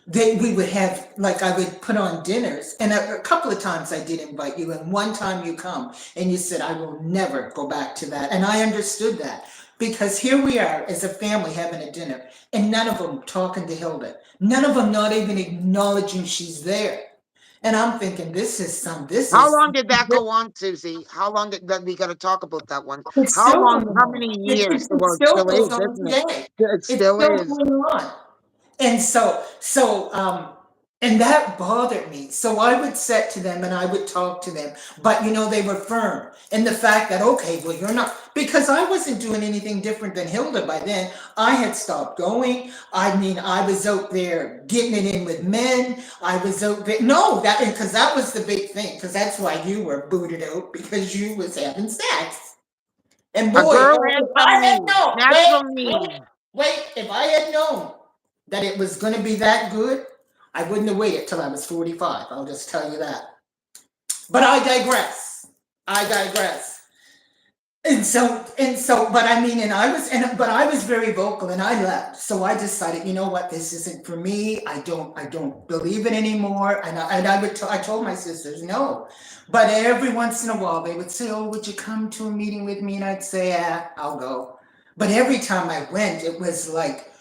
S2: we would have, like, I would put on dinners, and a couple of times I did invite you, and one time you come and you said I will never go back to that, and I understood that, because here we are as a family having a dinner, and none of them talking to Hilda, none of them not even acknowledging she's there, and I'm thinking this
S1: How
S2: is
S1: long did that go on, Susie? How long did that we gotta talk about that one?
S2: it's
S1: How
S2: still
S1: long,
S2: going
S1: how
S2: on.
S1: many
S2: It,
S1: years?
S2: it, it
S1: Well, it
S2: still
S1: still is,
S2: goes on
S1: isn't it?
S2: today.
S1: It
S2: It's
S1: still
S2: still
S1: is.
S2: going on. And and that bothered me. So I would sit to them and I would talk to them, but they were firm. And the fact that, okay, well, you're not, because I wasn't doing anything different than Hilda by then. I had stopped going. I mean, I was out there getting it in with men. I was out there, no, because that was the big thing, because that's why you were booted out, because you was having sex. And
S1: A
S2: boy,
S1: girl
S2: if
S1: has
S2: I
S1: some
S2: had
S1: needs,
S2: known,
S1: natural needs.
S2: if I had known that it was going to be that good, I wouldn't have waited till I was 45. I'll just tell you that. But I digress. I digress. But I mean, but I was very vocal, and I left. So I decided, you know what, this isn't for me. I don't believe it anymore. I told my sisters no. But every once in a while, they would say, "Oh, would you come to a meeting with me?" And I'd say, "Yeah, I'll go." But every time I went, it was like,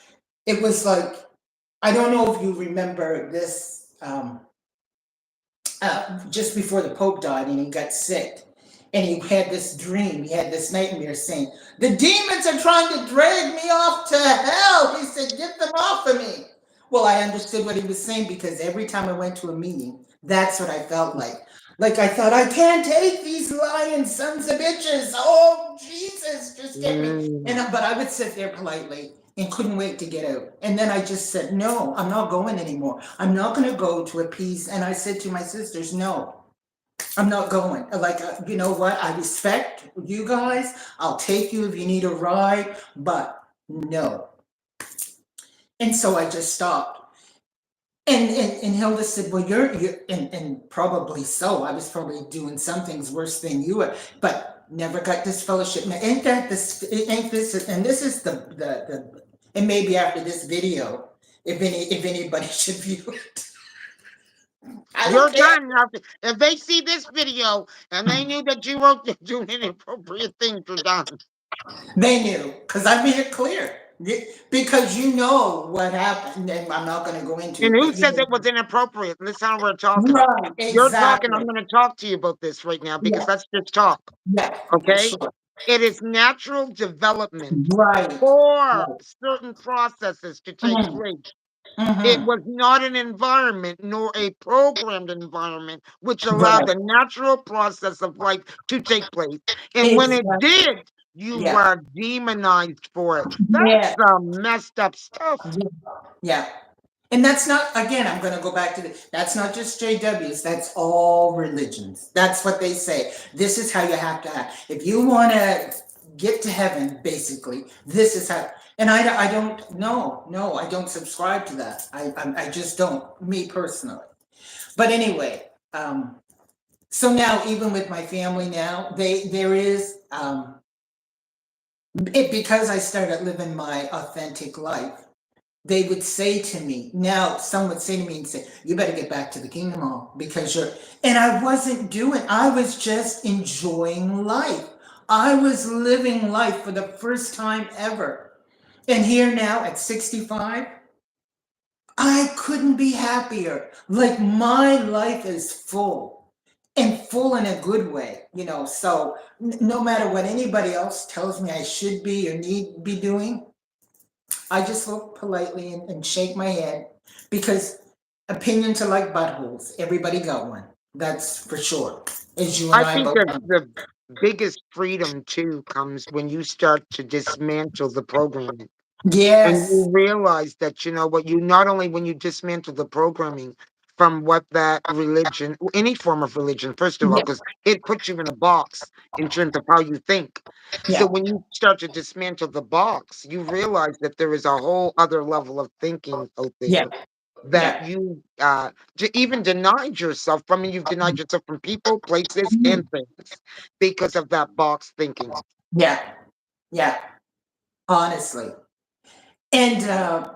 S2: I don't know if you remember this. Just before the Pope died and he got sick. And he had this dream, he had this nightmare saying, "The demons are trying to drag me off to hell." He said, "Get them off of me." Well, I understood what he was saying, because every time I went to a meeting, that's what I felt like. Like, I thought, I can't take these lying sons of bitches. Oh, Jesus, just get me.
S1: Mm.
S2: But I would sit there politely and couldn't wait to get out. And then I just said, "No, I'm not going anymore. I'm not going to go to appease." And I said to my sisters, "No, I'm not going." Like, you know what? I respect you guys. I'll take you if you need a ride, but no. And so I just stopped. And Hilda said, "Well, you're," and probably so. I was probably doing some things worse than you were, but never got this fellowship. Now, ain't that this? Ain't this? And this is the. And maybe after this video, if anybody should view it, I don't
S1: You're
S2: care.
S1: done. Now. If they see this video and they knew that you were doing inappropriate things, you're done.
S2: They knew because I made it clear. Because you know what happened, and I'm not going to go into
S1: And
S2: it,
S1: who
S2: but you
S1: says
S2: know.
S1: it was inappropriate? Listen how we're talking.
S2: Right,
S1: You're talking. I'm
S2: exactly.
S1: going to talk to you about this right now because
S2: Yeah,
S1: let's just talk.
S2: yeah, for
S1: Okay?
S2: sure.
S1: It is natural development
S2: Right,
S1: for
S2: right.
S1: certain processes to take
S2: Mhm,
S1: place. It
S2: mhm.
S1: was not an environment nor a programmed environment which allowed
S2: Right.
S1: the natural process of life to take place. And when it
S2: Exactly.
S1: did, you
S2: Yeah.
S1: were demonized for it. That's
S2: Yeah.
S1: some messed up stuff.
S2: Yeah. Yeah. And that's not, again, I'm going to go back to that's not just JWs, that's all religions. That's what they say. This is how you have to act. If you want to get to heaven, basically, this is how. And I don't, no, I don't subscribe to that. I just don't, me personally. But anyway, so now even with my family now, there is, because I started living my authentic life, they would say to me, now some would say to me and say, you better get back to the kingdom hall because you're, and I wasn't doing, I was just enjoying life. I was living life for the first time ever. And here now at 65, I couldn't be happier. Like my life is full and full in a good way, you know. So no matter what anybody else tells me I should be or need be doing, I just look politely and shake my head because opinions are like buttholes. Everybody got one. That's for sure. As you and
S1: I
S2: I
S1: think
S2: both
S1: that
S2: know.
S1: the biggest freedom too comes when you start to dismantle the programming. And
S2: Yes.
S1: you realize that, you know what, you not only when you dismantle the programming from what that religion, any form of religion, first of all,
S2: Yeah.
S1: because it puts you in a box in terms of how you think. So
S2: Yeah.
S1: when you start to dismantle the box, you realize that there is a whole other level of thinking out
S2: Yeah.
S1: there that
S2: Yeah.
S1: you even denied yourself from, and you've denied yourself from people, places, and things because of that box thinking.
S2: Yeah. Yeah. Honestly. And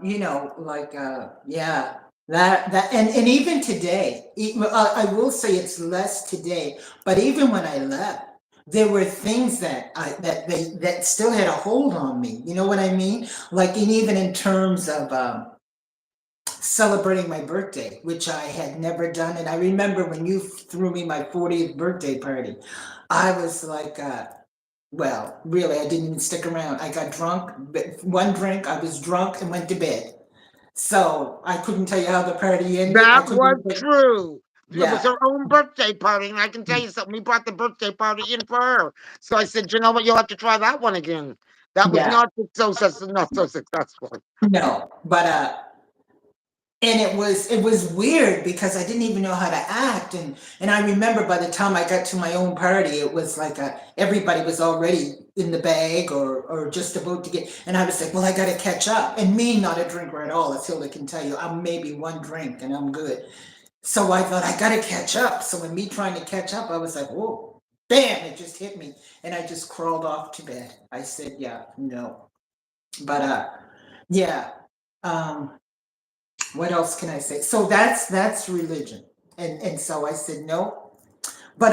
S2: you know, like yeah, that and even today, I will say it's less today, but even when I left, there were things that that still had a hold on me. You know what I mean? Like and even in terms of celebrating my birthday, which I had never done. And I remember when you threw me my 40th birthday party, I was like, well, really, I didn't even stick around. I got drunk, one drink, I was drunk and went to bed. So I couldn't tell you how the party ended. I
S1: That
S2: couldn't
S1: was
S2: even,
S1: true. It was
S2: yeah,
S1: her own birthday party, and I can tell you something. We brought the birthday party in for her. So I said, you know what? You'll have to try that one again. That was
S2: yeah,
S1: not so successful.
S2: no, but and it was weird because I didn't even know how to act and I remember by the time I got to my own party it was like everybody was already in the bag or just about to get and I was like well I got to catch up and me not a drinker at all as Hilda can tell you I'm maybe one drink and I'm good so I thought I got to catch up so when me trying to catch up I was like whoa bam it just hit me and I just crawled off to bed I said yeah no but yeah um what else can I say? So that's religion, and so I said no. But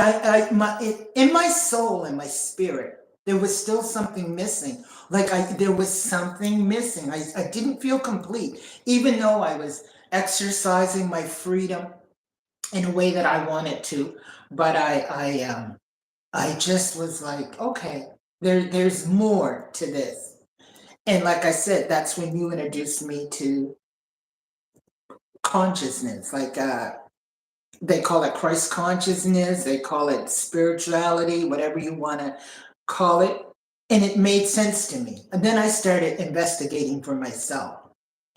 S2: in my soul and my spirit, there was still something missing. Like there was something missing. I didn't feel complete, even though I was exercising my freedom in a way that I wanted to. But I just was like, okay, there's more to this. And like I said, that's when you introduced me to consciousness, like they call it Christ consciousness, they call it spirituality, whatever you want to call it. And it made sense to me. And then I started investigating for myself.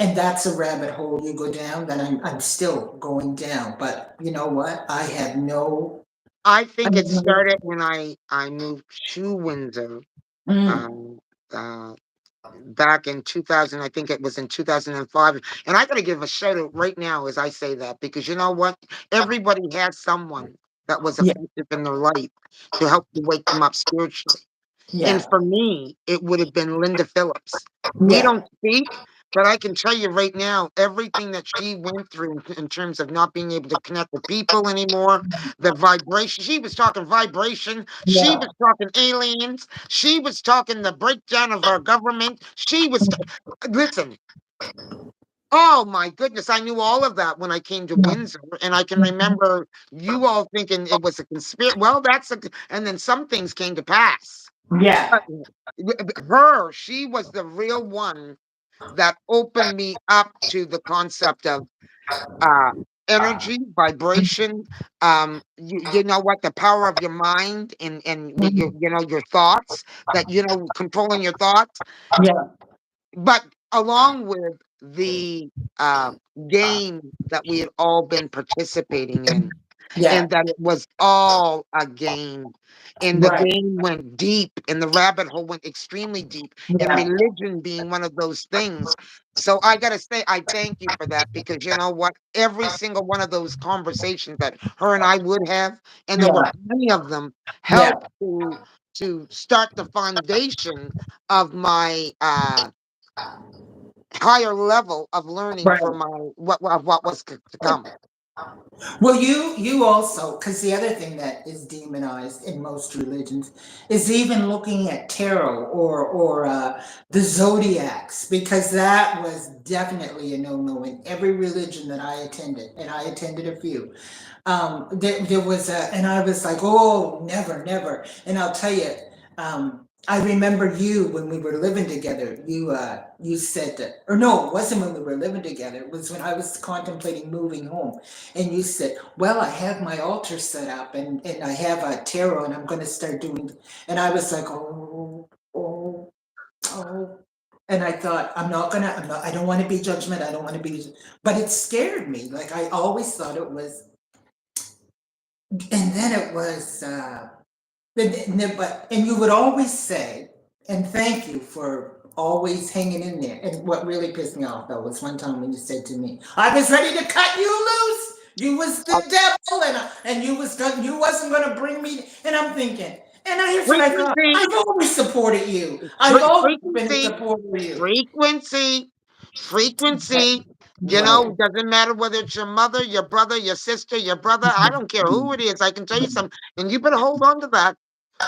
S2: And that's a rabbit hole you go down that I'm still going down. But you know what?
S1: I
S2: I
S1: think
S2: have
S1: it
S2: no
S1: started when I moved to Windsor.
S2: mm,
S1: Um, uh, back in 2000. I think it was in 2005. And I got to give a shout out right now as I say that, because you know what? Everybody has someone that was
S2: Yeah,
S1: effective in their life to help to wake them up spiritually. And
S2: yeah,
S1: for me, it would have been Linda Phillips. We
S2: yeah,
S1: don't speak, but I can tell you right now, everything that she went through in terms of not being able to connect with people anymore, the vibration. She was talking vibration. She
S2: yeah,
S1: was talking aliens. She was talking the breakdown of our government. Listen. Oh my goodness, I knew all of that when I came to Windsor, and I can remember you all thinking it was a conspiracy. Well, and then some things came to pass.
S2: yeah,
S1: But she was the real one that opened me up to the concept of uh, energy, vibration. You know what? The power of your mind and you know your thoughts. That controlling your thoughts,
S2: yeah,
S1: but along with the uh, game that we had all been participating in,
S2: yeah,
S1: and that it was all a game. And the
S2: right,
S1: game went deep, and the rabbit hole went extremely deep, and
S2: yeah,
S1: religion being one of those things. So I got to say, I thank you for that, because you know what? Every single one of those conversations that her and I would have, and there were
S2: yeah,
S1: plenty of them,
S2: yeah,
S1: helped to start the foundation of my higher level of learning for
S2: right.
S1: my what was to come.
S2: Well, you also, because the other thing that is demonized in most religions is even looking at tarot or the zodiacs, because that was definitely a no-no in every religion that I attended, and I attended a few. There was and I was like, oh, never, never. And I'll tell you, I remember you when we were living together. You said that, or no, it wasn't when we were living together. It was when I was contemplating moving home, and you said, "Well, I have my altar set up, and I have a tarot, and I'm going to start doing." And I was like, oh, oh, oh. And I thought, I don't want to be judgment. I don't want to be, but it scared me. Like I always thought it was, and then it was, but and you would always say, and thank you for always hanging in there. And what really pissed me off though was one time when you said to me, "I was ready to cut you loose. You was the devil, and you wasn't gonna bring me." And I'm thinking, and here's what I thought:
S1: Frequency,
S2: I've always supported you. I've always been a
S1: frequency,
S2: supporter of you.
S1: frequency,
S2: Right,
S1: frequency.
S2: right,
S1: Doesn't matter whether it's your mother, your brother, your sister, your brother. I don't care who it is. I can tell you something, and you better hold on to that,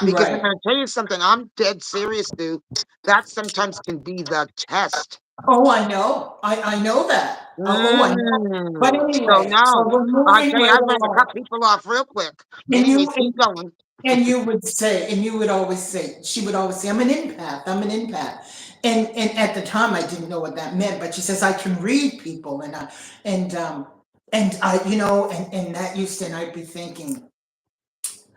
S1: because I'm
S2: right.
S1: going to tell you something. I'm dead serious, dude. That sometimes can be the test.
S2: Oh, I know. I know that. Oh, I know. But
S1: So
S2: anyway, so
S1: now,
S2: we're
S1: I
S2: moving
S1: tell you,
S2: right
S1: I've learned to cut
S2: along.
S1: people off real quick.
S2: And
S1: Anyways,
S2: you
S1: keep going.
S2: and you would say, and you would always say, she would always say, "I'm an empath. I'm an empath." And at the time, I didn't know what that meant, but she says, "I can read people," and and I, and that used to, and I'd be thinking,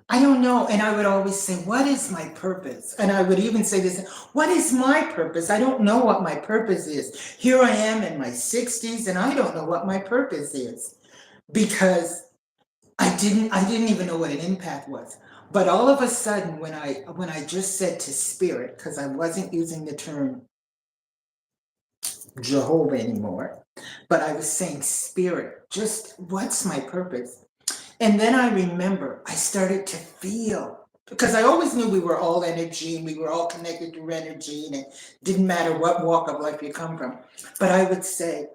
S2: I don't know. And I would always say, "What is my purpose?" And I would even say this, "What is my purpose? I don't know what my purpose is. Here I am in my 60s, and I don't know what my purpose is because I didn't even know what an empath was." But all of a sudden, when I just said to spirit, because I wasn't using the term Jehovah anymore, but I was saying spirit, just what's my purpose? And then I remember I started to feel, because I always knew we were all energy and we were all connected through energy, and it didn't matter what walk of life you come from. But I would say,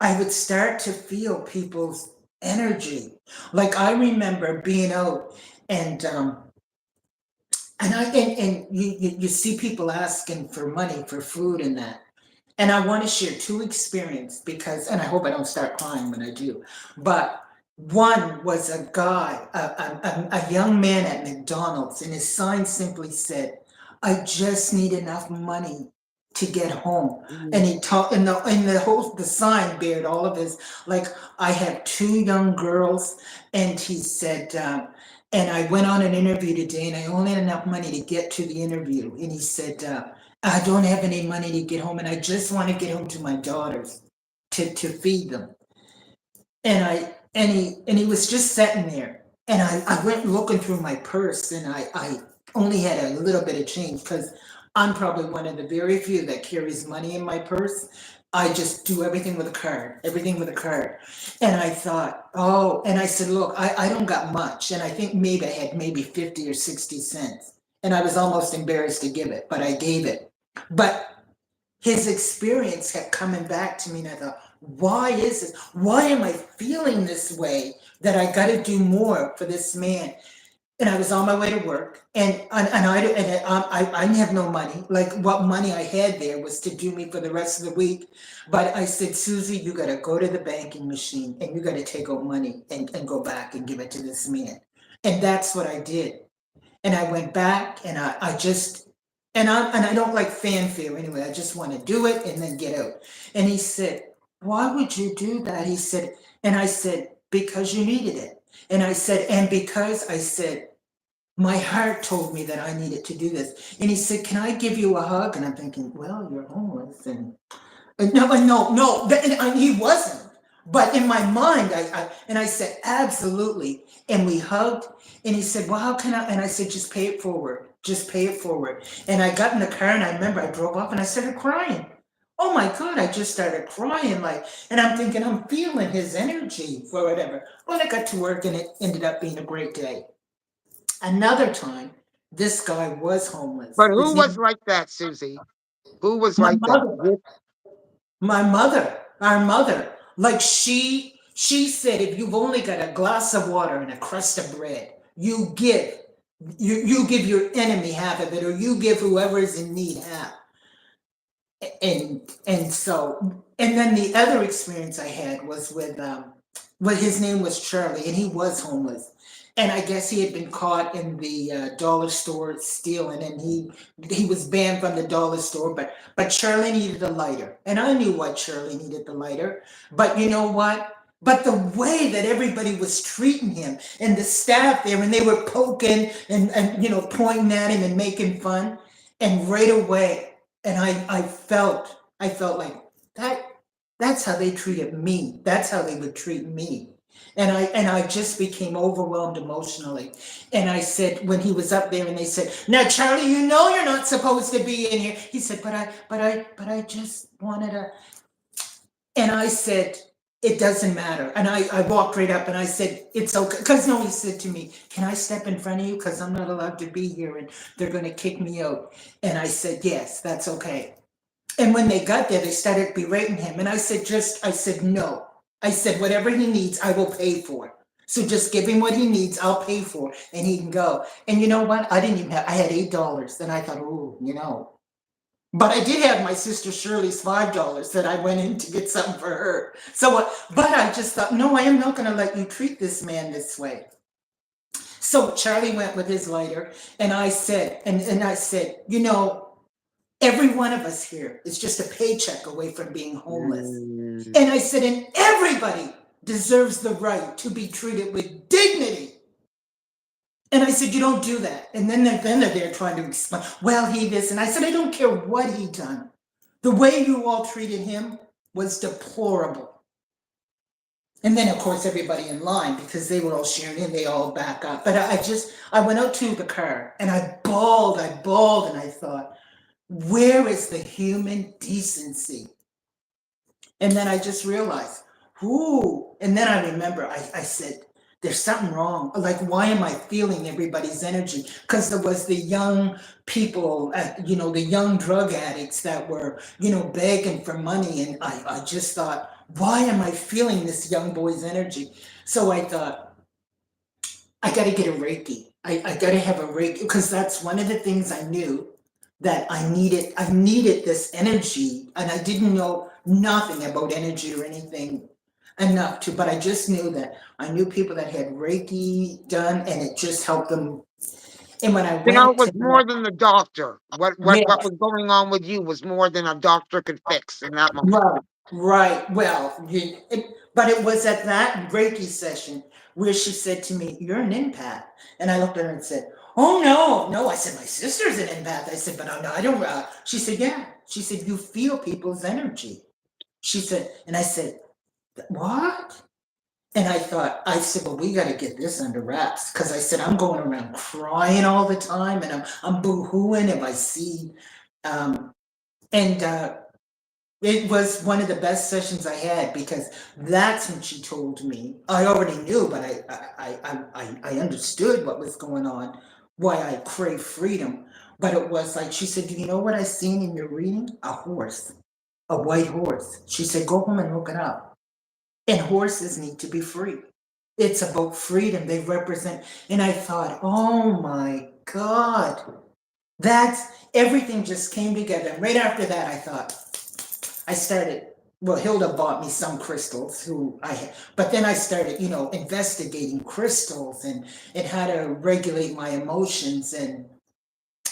S2: I would start to feel people's energy. Like I remember being out and you see people asking for money for food and that. And I want to share two experiences because, and I hope I don't start crying when I do, but one was a guy, a young man at McDonald's, and his sign simply said, "I just need enough money to get home." And
S1: Mm,
S2: he talked, and the sign bared all of his, like, I have two young girls, and he said, and I went on an interview today, and I only had enough money to get to the interview. And he said, "I don't have any money to get home, and I just want to get home to my daughters to feed them." And he was just sitting there, and I went looking through my purse, and I only had a little bit of change because I'm probably one of the very few that carries money in my purse. I just do everything with a card, everything with a card. And I thought, oh, and I said, look, I don't got much. And I think maybe I had maybe 50 or 60 cents. And I was almost embarrassed to give it, but I gave it. But his experience kept coming back to me, and I thought, why is this? Why am I feeling this way that I got to do more for this man? And I was on my way to work, and I have no money. Like what money I had there was to do me for the rest of the week. But I said, Susie, you got to go to the banking machine and you got to take out money and go back and give it to this man. And that's what I did. And I went back and I just and I don't like fanfare anyway. I just want to do it and then get out. And he said, why would you do that? He said, and I said, because you needed it. And I said, and because I said, my heart told me that I needed to do this. And he said, can I give you a hug? And I'm thinking, well, you're homeless. And no. And he wasn't. But in my mind, I said, absolutely. And we hugged. And he said, well, how can I? And I said, just pay it forward. Just pay it forward. And I got in the car and I remember I drove off and I started crying. Oh my God, I just started crying. And I'm thinking, I'm feeling his energy for whatever. Well, I got to work and it ended up being a great day. Another time, this guy was homeless.
S1: But who
S2: His
S1: was
S2: name,
S1: like that, Susie? Who was
S2: my
S1: like that?
S2: mother. My mother, our mother, like she said, if you've only got a glass of water and a crust of bread, you give your enemy half of it, or you give whoever is in need half. And then the other experience I had was with well, his name was Charlie, and he was homeless. And I guess he had been caught in the dollar store stealing, and he was banned from the dollar store. But Charlie needed a lighter, and I knew why Charlie needed the lighter. But you know what? But the way that everybody was treating him, and the staff there, and they were poking and pointing at him and making fun, and right away, and I felt like that that's how they treated me. That's how they would treat me. And I just became overwhelmed emotionally. And I said, when he was up there and they said, now Charlie, you know you're not supposed to be in here. He said, but I just wanted to. And I said, it doesn't matter. And I walked right up and I said, it's okay. Because no, he said to me, can I step in front of you? Because I'm not allowed to be here and they're going to kick me out. And I said, yes, that's okay. And when they got there, they started berating him. And I said, no. I said, whatever he needs, I will pay for. So just give him what he needs, I'll pay for, and he can go. And you know what? I had $8. Then I thought, But I did have my sister Shirley's $5 that I went in to get something for her. But I just thought, no, I am not going to let you treat this man this way. So Charlie went with his lighter, and I said, every one of us here is just a paycheck away from being homeless.
S1: Mm.
S2: And I said, and everybody deserves the right to be treated with dignity. And I said, you don't do that. And then they're there trying to explain, well, he this. And I said, I don't care what he done. The way you all treated him was deplorable. And then, of course, everybody in line, because they were all sharing and they all back up. But I went out to the car and I bawled, and I thought, where is the human decency? And then I just realized, ooh. And then I remember I said, there's something wrong. Like, why am I feeling everybody's energy? Because there was the young people, the young drug addicts that were, begging for money. And I just thought, why am I feeling this young boy's energy? So I thought, I got to get a Reiki. I got to have a Reiki, because that's one of the things I knew that I needed. I needed this energy, and I didn't know nothing about energy or anything enough to, but I just knew that I knew people that had Reiki done, and it just helped them. And when I
S1: It
S2: went
S1: was
S2: to
S1: more
S2: that,
S1: than the doctor. What
S2: yes,
S1: was going on with you was more than a doctor could fix in that moment.
S2: right, right. Well, but it was at that Reiki session where she said to me, "You're an empath," and I looked at her and said, "Oh no, no." I said, "My sister's an empath." I said, "But I don't." She said, "Yeah." She said, "You feel people's energy." She said, and I said, "What?" And I said, well, we got to get this under wraps, because I said, I'm going around crying all the time, and I'm boo-hooing if I see Um, and it was one of the best sessions I had because that's when she told me. I already knew, but I understood what was going on, why I crave freedom. But it was like she said, "Do you know what I seen in your reading? A horse, a white horse." She said, "Go home and look it up." And horses need to be free. It's about freedom. They represent. And I thought, oh my God, that's everything just came together. And right after that, I thought, I started. Well, Hilda bought me some crystals, but then I started, investigating crystals and how to regulate my emotions, and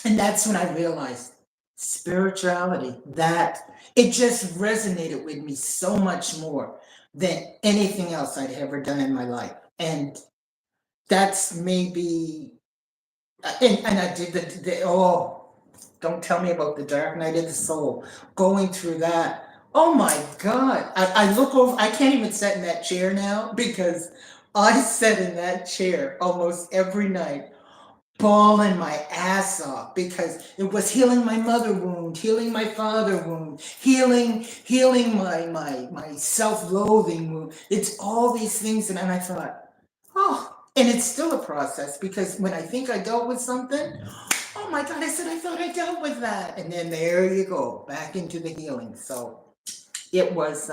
S2: that's when I realized spirituality. That it just resonated with me so much more than anything else I'd ever done in my life, and that's maybe, and I did the don't tell me about the dark night of the soul. Going through that. Oh my God. I look over, I can't even sit in that chair now because I sat in that chair almost every night, bawling my ass off because it was healing my mother wound, healing my father wound, healing my self-loathing wound. It's all these things, and I thought, oh, and it's still a process because when I think I dealt with something, oh my God, I said, I thought I dealt with that. And then there you go, back into the healing. So it was,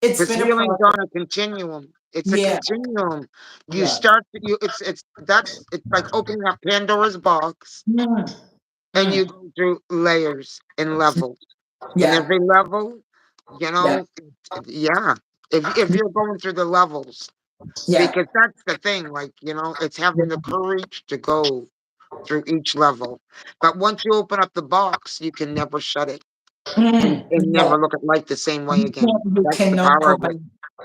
S2: it's
S1: Because
S2: been a
S1: healing's
S2: process.
S1: on a continuum. It's a
S2: Yeah,
S1: continuum. You
S2: yeah.
S1: start you it's like opening up Pandora's box,
S2: Mm,
S1: and you
S2: mm.
S1: go through layers and levels. And
S2: Yeah,
S1: every level,
S2: yeah,
S1: yeah. If you're going through the levels,
S2: yeah.
S1: because that's the thing, like, it's having the courage to go through each level. But once you open up the box, you can never shut it, and
S2: No,
S1: never look at life the same way
S2: you
S1: again.
S2: can't, you
S1: That's the
S2: cannot
S1: power
S2: go
S1: of
S2: back.
S1: it.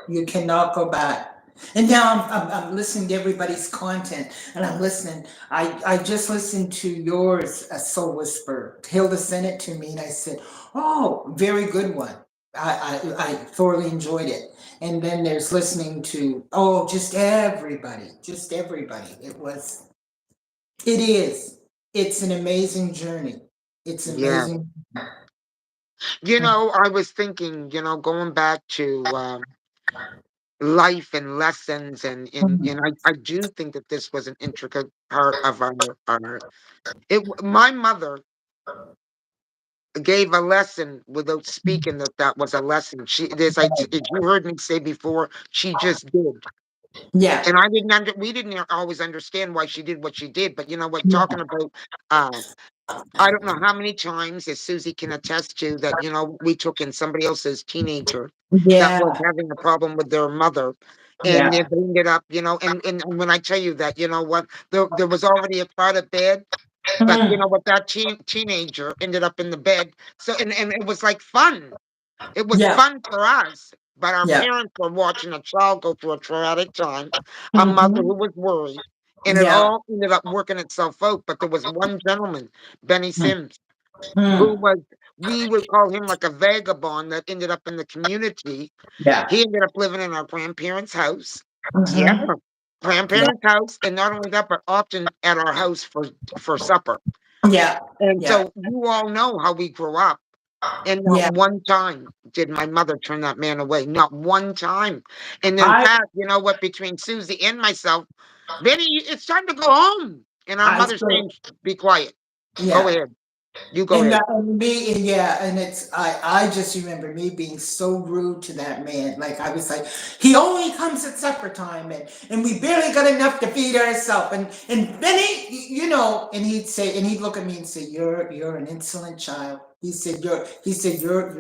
S2: You cannot go back. And now I'm listening to everybody's content, and I'm listening. I just listened to yours, a Soul Whisper. Hilda sent it to me, and I said, "Oh, very good one. I thoroughly enjoyed it." And then there's listening to, just everybody, just everybody. It is. It's an amazing journey. It's
S1: Yeah.
S2: amazing.
S1: I was thinking, going back to life and lessons, and I do think that this was an intricate part of our my mother gave a lesson without speaking that was a lesson. As you heard me say before, she just did.
S2: Yeah.
S1: And we didn't always understand why she did what she did, but you know what,
S2: Yeah.
S1: talking about, uh, I don't know how many times, as Susie can attest to, that, we took in somebody else's teenager that was
S2: Yeah.
S1: having a problem with their mother. And they
S2: Yeah.
S1: ended up, and when I tell you that, you know what, there was already a crowded bed, but you
S2: Mm.
S1: know what, that teenager ended up in the bed. So, and it was like fun. It was
S2: Yeah.
S1: fun for us, but our
S2: Yeah.
S1: parents were watching a child go through a traumatic time, a mother
S2: Mhm.
S1: who was worried, and it
S2: Yeah.
S1: all ended up working itself out. But there was one gentleman, Benny
S2: Mm.
S1: Sims, who
S2: Mm.
S1: was, we would call him like a vagabond that ended up in the community.
S2: Yeah.
S1: He ended up living in our grandparents' house. Yeah,
S2: Mhm. Yeah.
S1: grandparents' house, and not only that, but often at our house for supper.
S2: Yeah.
S1: And
S2: Yeah.
S1: so you all know how we grew up. And not
S2: Yeah.
S1: one time did my mother turn that man away. Not one time. And in
S2: I
S1: fact, you know what? Between Susie and myself, Benny, it's time to go home. And our
S2: I
S1: mother
S2: so
S1: saying, "Be quiet. Go
S2: yeah.
S1: ahead. You go
S2: And
S1: ahead."
S2: that and me, and yeah, and I just remember me being so rude to that man. Like I was like, he only comes at supper time, and we barely got enough to feed ourselves. And Benny, and he'd look at me and say, you're an insolent child. He said, you're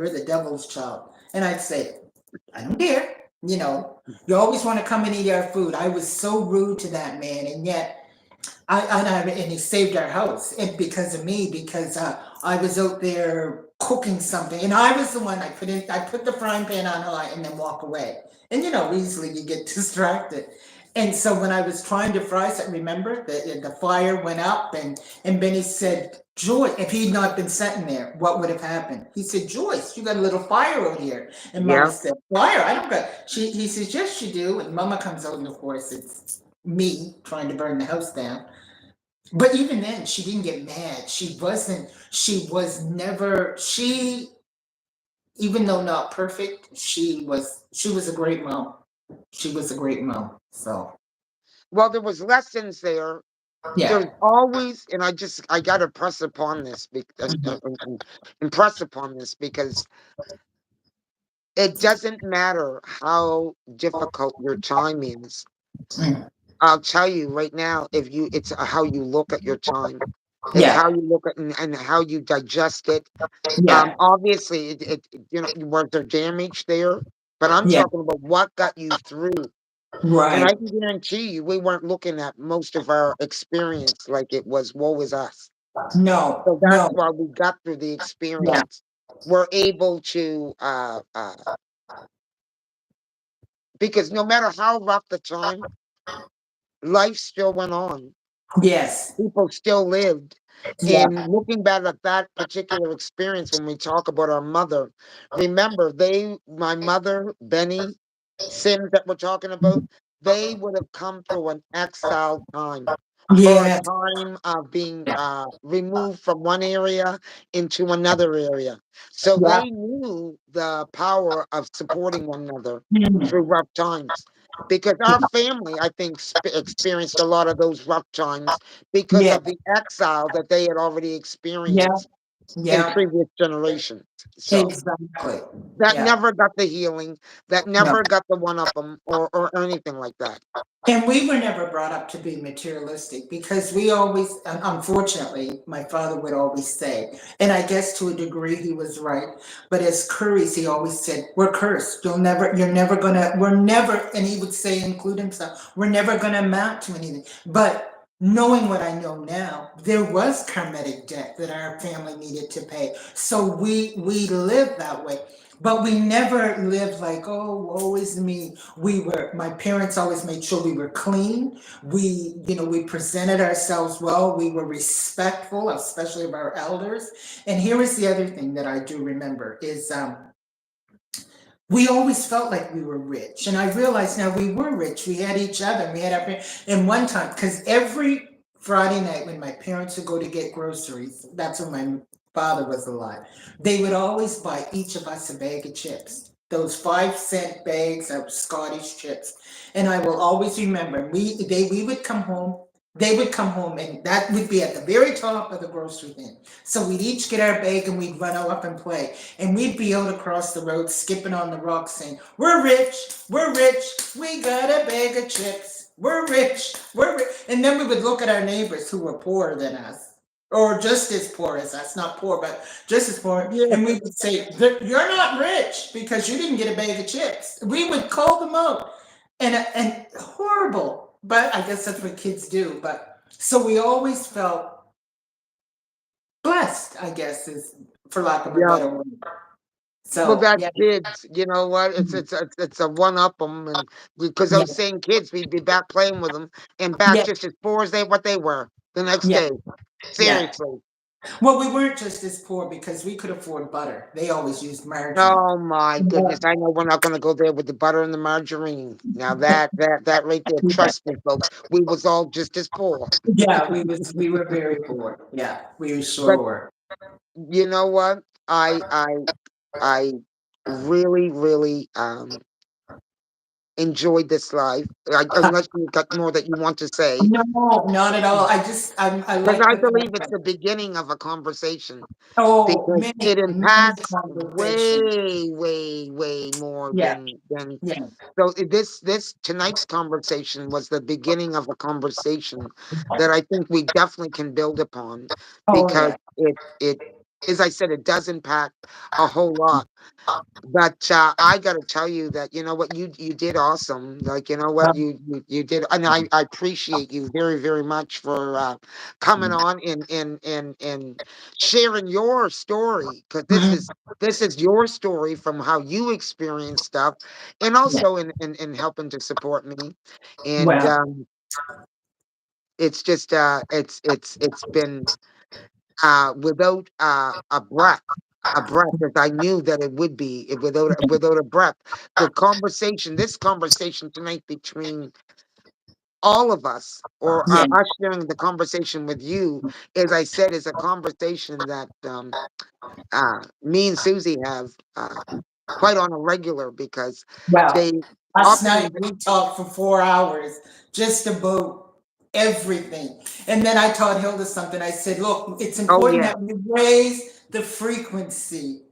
S2: the devil's child. And I'd say, I don't care. You always want to come and eat our food. I was so rude to that man, and yet and he saved our house, and because of me, because I was out there cooking something, and I was the one. I put the frying pan on high and then walk away, and easily you get distracted. And so when I was trying to fry something, remember the fire went up, and Benny said, Joyce, if he'd not been sitting there, what would have happened? He said, Joyce, you got a little fire out here. And Mama
S1: Yeah.
S2: said, fire? I don't got. He says, yes, you do. And Mama comes out, and of course it's me trying to burn the house down. But even then, she didn't get mad. She was never, even though not perfect, she was a great mom. She was a great mom. So,
S1: Well, there was lessons there.
S2: yeah.
S1: There's always, and I gotta press upon this, impress upon this, because it doesn't matter how difficult your time is.
S2: Mm.
S1: I'll tell you right now, if you, it's how you look at your time. It's how
S2: Yeah.
S1: you look at, and how you digest it.
S2: Yeah.
S1: Obviously, was there damage there? But I'm
S2: Yeah.
S1: talking about what got you through. And
S2: Right.
S1: I can guarantee you, we weren't looking at most of our experience like it was woe is us.
S2: No,
S1: So
S2: no.
S1: that's why we got through the
S2: Yeah.
S1: experience. We're able to, because no matter how rough the time, life still went on.
S2: Yes.
S1: People still lived. And
S2: Yeah.
S1: looking back at that particular experience, when we talk about our mother, remember, my mother, Benny, Sims that we're talking about, they would have come through an exile time, or a
S2: Yeah.
S1: time of being removed from one area into another area. So
S2: Yeah.
S1: they knew the power of supporting one another
S2: Mm.
S1: through rough times. Because our family, I think, experienced a lot of those rough times because
S2: Yeah.
S1: of the exile that they had already
S2: Yeah.
S1: experienced in
S2: Yeah.
S1: previous generations. So
S2: Exactly.
S1: that
S2: Yeah.
S1: never got the healing, that
S2: No.
S1: never got the one up them, or anything like that.
S2: And we were never brought up to be materialistic because we always, unfortunately, my father would always say, and I guess to a degree he was right, but as Curry's, he always said, we're cursed. You're never gonna, we're never, and he would say, include himself, we're never gonna amount to anything. But knowing what I know now, there was karmic debt that our family needed to pay. So we lived that way. But we never lived like, oh, woe is me. My parents always made sure we were clean. We presented ourselves well. We were respectful, especially of our elders. And here is the other thing that I do remember is we always felt like we were rich. And I realized now we were rich. We had each other. We had our, and one time, because every Friday night when my parents would go to get groceries, that's when my father was alive, they would always buy each of us a bag of chips. Those 5 cent bags of Scottish chips. And I will always remember we would come home, they would come home, and that would be at the very top of the grocery bin. So we'd each get our bag and we'd run up and play. And we'd be out across the road skipping on the rocks saying, we're rich, we got a bag of chips, we're rich, we're rich. And then we would look at our neighbors who were poorer than us, or just as poor as us, not poor, but just as poor.
S1: Yeah,
S2: And we would say, you're not rich because you didn't get a bag of chips. We would call them out. And horrible, but I guess that's what kids do. But so we always felt blessed, I guess, is for lack of a
S1: yeah.
S2: better word.
S1: Well,
S2: So
S1: that's
S2: yeah,
S1: kids. You know what? It's a one up them, and because
S2: yeah,
S1: those same kids, we'd be back playing with them, and back
S2: yeah,
S1: just as poor as they were the next
S2: yeah,
S1: day.
S2: yeah.
S1: Seriously.
S2: Well, we weren't just as poor because we could afford butter. They always used margarine.
S1: Oh my
S2: Yeah,
S1: goodness! I know we're not going to go there with the butter and the margarine. Now that right there, trust me, folks, we was all just as poor.
S2: yeah, we were very poor. Yeah, we sure
S1: But
S2: were.
S1: you know what? I really, really enjoyed this live. Unless you got more that you want to say,
S2: No, not at all. I
S1: because
S2: like
S1: I
S2: the
S1: believe
S2: fact
S1: it's
S2: that
S1: the beginning of a conversation.
S2: oh,
S1: Because
S2: many
S1: it
S2: many
S1: impacts
S2: conversations.
S1: way, way, way more
S2: Yeah,
S1: than.
S2: yeah.
S1: So this tonight's conversation was the beginning of a conversation that I think we definitely can build upon,
S2: Oh
S1: because
S2: yeah.
S1: it, as I said, it does impact a whole lot. But I got to tell you that, you know what, you did awesome. Like, you know what, you did, and I appreciate you very, very much for coming on and sharing your story, because
S2: Mhm.
S1: this is your story from how you experience stuff, and
S2: Yeah.
S1: also in helping to support me. And
S2: Well,
S1: it's just it's been without a breath, as I knew that it would be, without a breath. This conversation tonight between all of us, or
S2: Yeah.
S1: us sharing the conversation with you, as I said, is a conversation that me and Susie have quite on a regular, because they
S2: Well, last
S1: often.
S2: night we talked for 4 hours just about everything. And then I taught Hilda something. I said, look, it's
S1: Oh
S2: important
S1: yeah,
S2: that we raise the frequency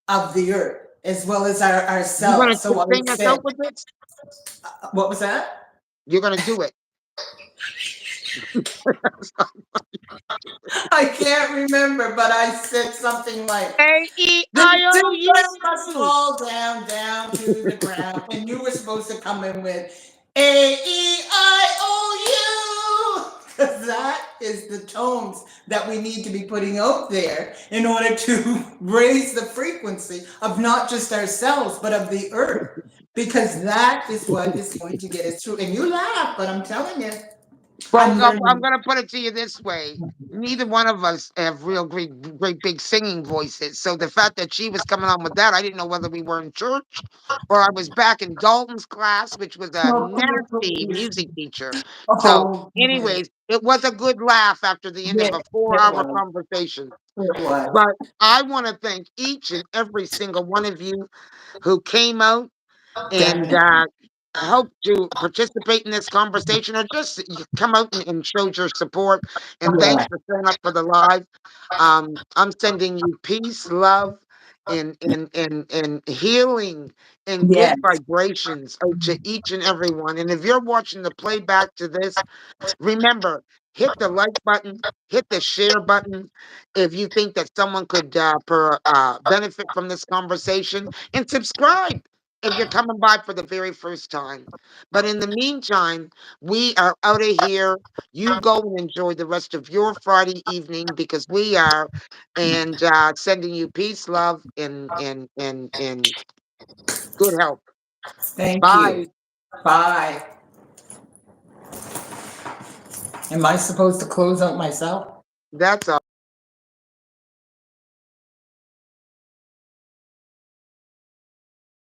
S2: of the earth as well as
S1: you're gonna
S2: ourselves. So I
S1: sing us
S2: said,
S1: out with this.
S2: what was that?
S1: You're gonna do it.
S2: I can't remember, but I said something like, the
S1: AEIOU.
S2: children must fall down, down to the ground. And you were supposed to come in with AEIOU. Because that is the tones that we need to be putting out there in order to raise the frequency of not just ourselves, but of the earth. Because that is what is going to get us through. And you laugh, but I'm telling you,
S1: Well,
S2: I'm
S1: I'm
S2: learning.
S1: going to put it to you this way. Neither one of us have real great big singing voices. So the fact that she was coming on with that, I didn't know whether we were in church or I was back in Dalton's class, which was a nasty music teacher. So,
S2: Oh,
S1: anyways, it was a good laugh after the end
S2: yeah,
S1: of a
S2: it
S1: 4-hour
S2: was.
S1: conversation.
S2: It was.
S1: But I want to thank each and every single one of you who came out and
S2: Definitely.
S1: help to participate in this conversation, or just you come out and showed your support. And thanks
S2: Yeah.
S1: for showing up for the live. I'm sending you peace, love, and healing and good
S2: Yes.
S1: vibrations out to each and every one. And if you're watching the playback to this, remember, hit the like button, hit the share button if you think that someone could benefit from this conversation, and subscribe if you're coming by for the very first time. But in the meantime, we are out of here. You go and enjoy the rest of your Friday evening, because we are, and sending you peace, love, and good health.
S2: Thank you.
S1: Bye.
S2: Bye. Am I supposed to close out myself?
S1: That's all.